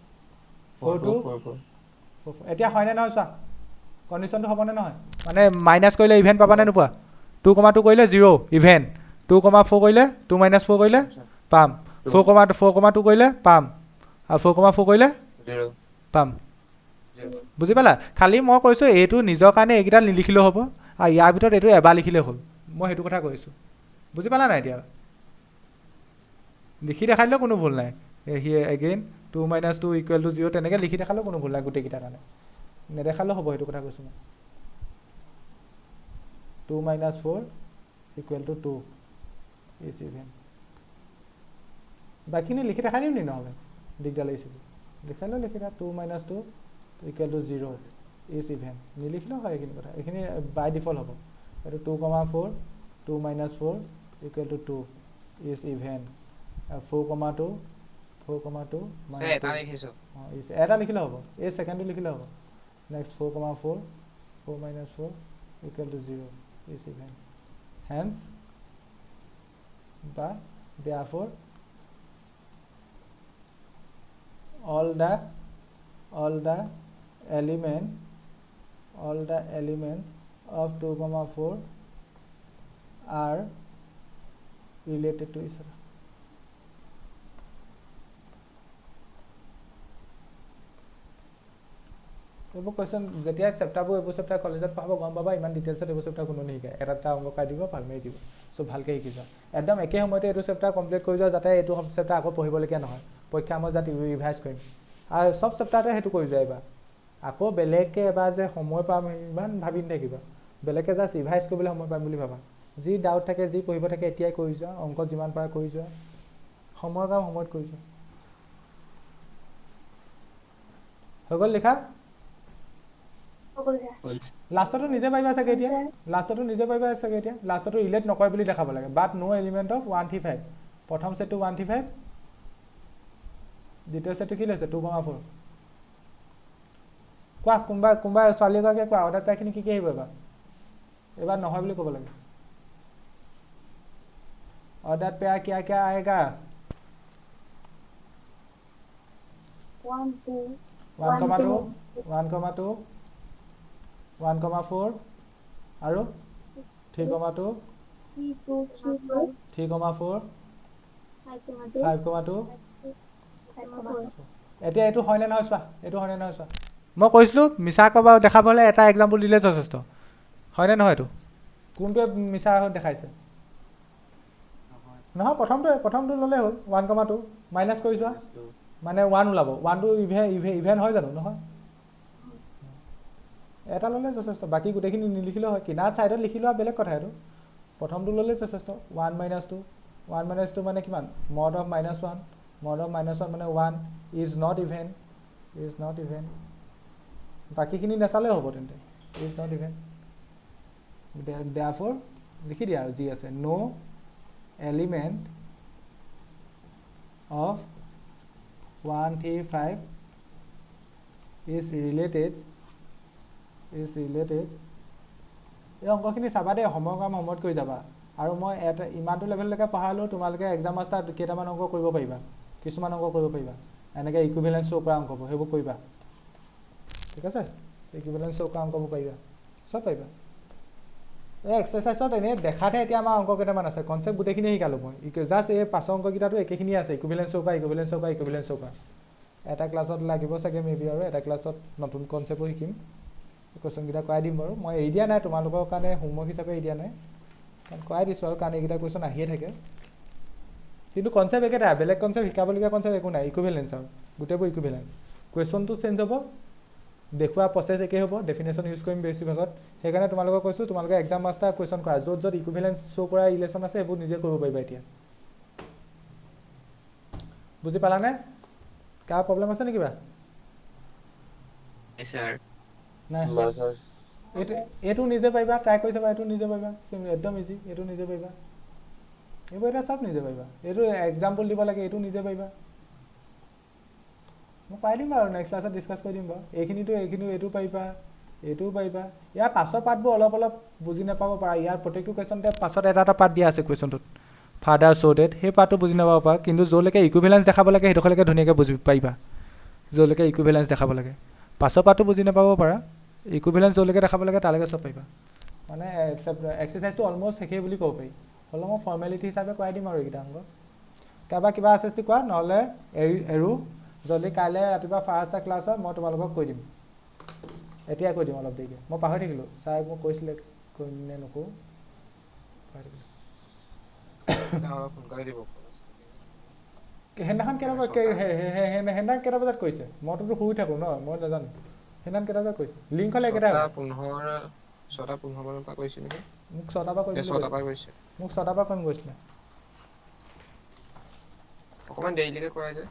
4 2 4 4 এতিয়া হয়নে নহয় চোৱা কণ্ডিশ্যনটো হ'বনে নহয় মানে মাইনাছ কৰিলে ইভেণ্ট পাবানে নোপোৱা 2 2 কৰিলে 0 ইভেণ্ট 2 4 কৰিলে 2 4 কৰিলে পাম 4 2 কৰিলে পাম আৰু 4 4 কৰিলে 0 পাম বুজি পালা খালি মই কৈছোঁ এইটো নিজৰ কাৰণে এইকেইটা নিলিখিলেও হ'ব আৰু ইয়াৰ ভিতৰত এইটো এবাৰ লিখিলে হ'ল মই সেইটো কথা কৈছোঁ বুজি পালা নাই এতিয়া লিখি দেখালেও কোনো ভুল নাই এগেইন 2 - 2 = 0 তেনেকৈ লিখি দেখালেও কোনো ভুল নাই গোটেইকেইটাৰ কাৰণে নেদেখালেও হ'ব সেইটো কথা কৈছোঁ মই 2 - 4 = 2 ইজ ইভেন বাকীখিনি লিখি দেখাই দিম নি নহ'লে দিগদাৰ লাগিছিল দেখালেও লিখি দিয়া 2 - 2 = 0 ইজ ইভেন নিলিখিলেও হয় এইখিনি কথা এইখিনি বাই ডিফল্ট হ'ব এইটো 2 4 2 - 4 = 2 ইজ ইভেন 4 2 4 2 এটা লিখিছো এটা লিখিলে হ'ব এই ছেকেণ্ডটো লিখিলে হ'ব নেক্সট 4 4 4 - 4 = 0 ইজ ইভেন হেন্স বা therefore all the elements of 2,4 are related to each other. এইবোৰ কোৱেশ্চন যেতিয়া এইবোৰ চেপ্টাৰ কলেজত পঢ়াব গম পাবা ইমান ডিটেইলছত এইবোৰ চেপ্টাৰ কোনো নিশিকায় এটা অংক কাই দিব ভাল মাৰি দিব সো ভালকৈ শিকি যোৱা একদম একে সময়তে এইটো চেপ্টাৰ কমপ্লিট কৰি যোৱা যাতে এইটো চেপ্টাৰ আকৌ পঢ়িবলগীয়া নহয় পৰীক্ষা মই যাতে ৰিভাইজ কৰিম আৰু সব চেপ্টাৰতে সেইটো কৰি যায় এবাৰ আকৌ বেলেগকৈ এবাৰ যে সময় পাম ইমান ভাবি নাথাকিবা বেলেগকৈ জাষ্ট ৰিভাইজ কৰিবলৈ সময় পাম বুলি ভাবা যি ডাউট থাকে যি পঢ়িব থাকে এতিয়াই কৰি যোৱা অংক যিমান পাৰা কৰি যোৱা সময়ৰ কাম সময়ত কৰি যোৱা হৈ গ'ল লিখা লাষ্টটো নিজে পাৰিবা চাগে এতিয়া লাষ্টটো ৰিলেট নকৰে বুলি দেখাব লাগে বাট নো এলিমেণ্ট অফ 135 প্ৰথম সেটটো 135 দ্বিতীয় সেটটো কি লৈছে 2,4 কোৱা কোনবা ছোৱালী এগৰাকীয়ে কোৱা অৰ্ডাৰ পাইখিনি কি আহিব এবাৰ নহয় বুলি ক'ব লাগে ऑर्डर पे क्या आएगा 1,2 1,2 1,4 আৰু 3,2 3,4 5,2 এতিয়া এইটো হয়নে নহয় চোৱা মই কৈছিলো মিছা কবা দেখাবলৈ এটা এক্সাম্পল দিলে যথেষ্ট হয়নে নহয় এইটো কোনটোৱে মিছা দেখাইছে নহয় প্ৰথমটো ল'লে হ'ল 1,2 মাইনাছ কৰি চোৱা মানে 1 ওলাব 1টো ইভেন হয় জানো নহয় এটা ল'লে যথেষ্ট বাকী গোটেইখিনি নিলিখিলেও হয় কিনাৰ ছাইডত লিখি লোৱা বেলেগ কথা এইটো প্ৰথমটো ল'লে যথেষ্ট 1 - 2 1 - 2 মানে কিমান mod of -1 মানে 1 is not even বাকীখিনি নেচালে হ'ব তেন্তে is not even therefore লিখি দিয়া আৰু যি আছে no element of 135 is related এই অংকখিনি চাবা দেই সময়ৰ কাম সময়ত কৰি যাবা আৰু মই এটা ইমানটো লেভেললৈকে পঢ়ালো তোমালোকে এক্সাম মাষ্টাৰ কেইটামান অংক কৰিব পাৰিবা কিছুমান অংক কৰিব পাৰিবা এনেকৈ ইকুইভেলেন্স শ্ব' কৰা অংকবোৰ সেইবোৰ কৰিবা ঠিক আছে ইকুইভেলেন্স শ্ব' কৰা অংকবোৰ পাৰিবা চব পাৰিবা এই এক্সাৰচাইজত এনেই দেখাতহে এতিয়া আমাৰ অংক কেইটামান আছে কনচেপ্ট গোটেইখিনি শিকালোঁ মই জাষ্ট এই 5 অংককেইটাতো একেখিনিয়ে আছে ইকুইভেলেন্স শ্ব' কৰা এটা ক্লাছত লাগিব চাগে মেবি আৰু এটা ক্লাছত নতুন কনচেপ্টো শিকিম কুৱেশ্যনকেইটা কৰাই দিম বাৰু মই এৰি দিয়া নাই তোমালোকৰ কাৰণে হোমৱৰ্ক হিচাপে এৰি দিয়া নাই কৰাই দিছোঁ আৰু কাৰণ এইকেইটা কুৱেশ্যন আহিয়ে থাকে কিন্তু কনচেপ্ট একেটা বেলেগ কনচেপ্ট শিকাবলগীয়া কনচেপ্ট একো নাই ইকুইভেলেন্স আৰু গোটেইবোৰ ইকুইভেলেন্স কুৱেশ্যনটো চেঞ্জ হ'ব দেখুওৱা প্ৰচেছ একেই হ'ব ডেফিনেশ্যন ইউজ কৰিম বেছিভাগত সেইকাৰণে তোমালোকক কৈছোঁ তোমালোকে এক্সাম মাষ্টাৰ কুৱেশ্যন কৰা য'ত ইকুইভেলেন্স শ্ব' কৰা ৰিলেশ্যন আছে এইবোৰ নিজে কৰিব পাৰিবা এতিয়া বুজি পালানে কাৰ প্ৰব্লেম আছে নেকি কিবা নাই এইটো নিজে পাৰিবা ট্ৰাই কৰি চাবা এইটো নিজে পাৰিবা একদম ইজি এইটো নিজে পাৰিবা এইবোৰ এটা চব নিজে পাৰিবা এইটো এক্সাম্পল দিব লাগে এইটো নিজে পাৰিবা মই পাই দিম বাৰু নেক্সট ক্লাছত ডিছকাছ কৰি দিম বাৰু এইটো পাৰিবা এইটোও পাৰিবা ইয়াৰ পাছৰ পাৰ্টবোৰ অলপ বুজি নাপাব পাৰা ইয়াৰ প্ৰত্যেকটো কুৱেশ্যনতে পাছত এটা পাৰ্ট দিয়া আছে কুৱেশ্যনটোত ফাৰ্দাৰ শ্ব' ডেট সেই পাৰ্টটো বুজি নাপাব পাৰা কিন্তু য'লৈকে ইকুইভেলেন্স দেখাব লাগে সেইডোখৰলৈকে ধুনীয়াকৈ বুজি পাৰিবা য'লৈকে ইকুইভেলেন্স দেখাব লাগে পাছৰ পাৰ্টটো বুজি নাপাব পাৰা ইকুইভেলেন্স য'লৈকে দেখাব লাগে তালৈকে চব পাৰিবা মানে এক্সাৰচাইজটো অলমষ্ট শেষেই বুলি ক'ব পাৰি হ'লেও মই ফৰ্মেলিটি হিচাপে কৰাই দিম আৰু এইকেইটা অংক কাৰোবাৰ কিবা আছে যদি কোৱা নহ'লে এৰো যদি কাইলৈ ৰাতিপুৱা ফাৰ্ষ্ট ক্লাছত মই তোমালোকক কৈ দিম এতিয়া কৈ দিম অলপ দেৰিকৈ মই পাহৰি থাকিলোঁ ছাৰ মোক কৈছিলে কৰিম নে নকৰোঁ পাহৰি থাকিলোঁ সেইদিনাখন কেইটা বজাত কৈছে মইতো শুই থাকোঁ ন মই নাজানো সেইদিনাখন কেইটা বজাত কৈছে লিংক হ'লে একেটা 6:15 পৰা কৈছে নেকি মোক 6টাৰ পৰা কৈছে মোক 6টাৰ পৰা কৰিম গৈছিলে অকমান দেৰিলৈকে কৰাই যায়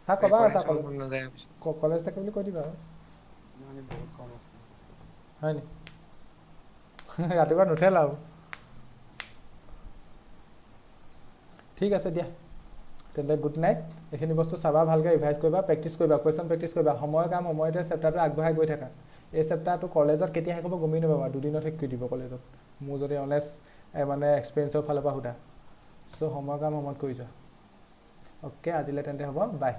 ছাৰ ক'বা কলেজ থাকে বুলি কৈ দিবা আৰু হয় নি ৰাতিপুৱা নুঠেল আৰু ঠিক আছে দিয়া তেন্তে গুড নাইট এইখিনি বস্তু চাবা ভালকৈ ৰিভাইজ কৰিবা প্ৰেক্টিছ কৰিবা কুৱেশ্যন প্ৰেক্টিছ কৰিবা সময়ৰ কাম সময়তে চেপ্টাৰটো আগবঢ়াই গৈ থাকা এই চেপ্টাৰটো কলেজত কেতিয়া শেষ হ'ব গমেই নাপাবা দুদিনত শেষ কৰি দিব কলেজত মোৰ যদি অনেষ্ট মানে এক্সপিৰিয়েঞ্চৰ ফালৰ পৰা সোধা চ' সময়ৰ কাম সময়ত কৰি যোৱা অ'কে আজিলৈ তেন্তে হ'ব বাই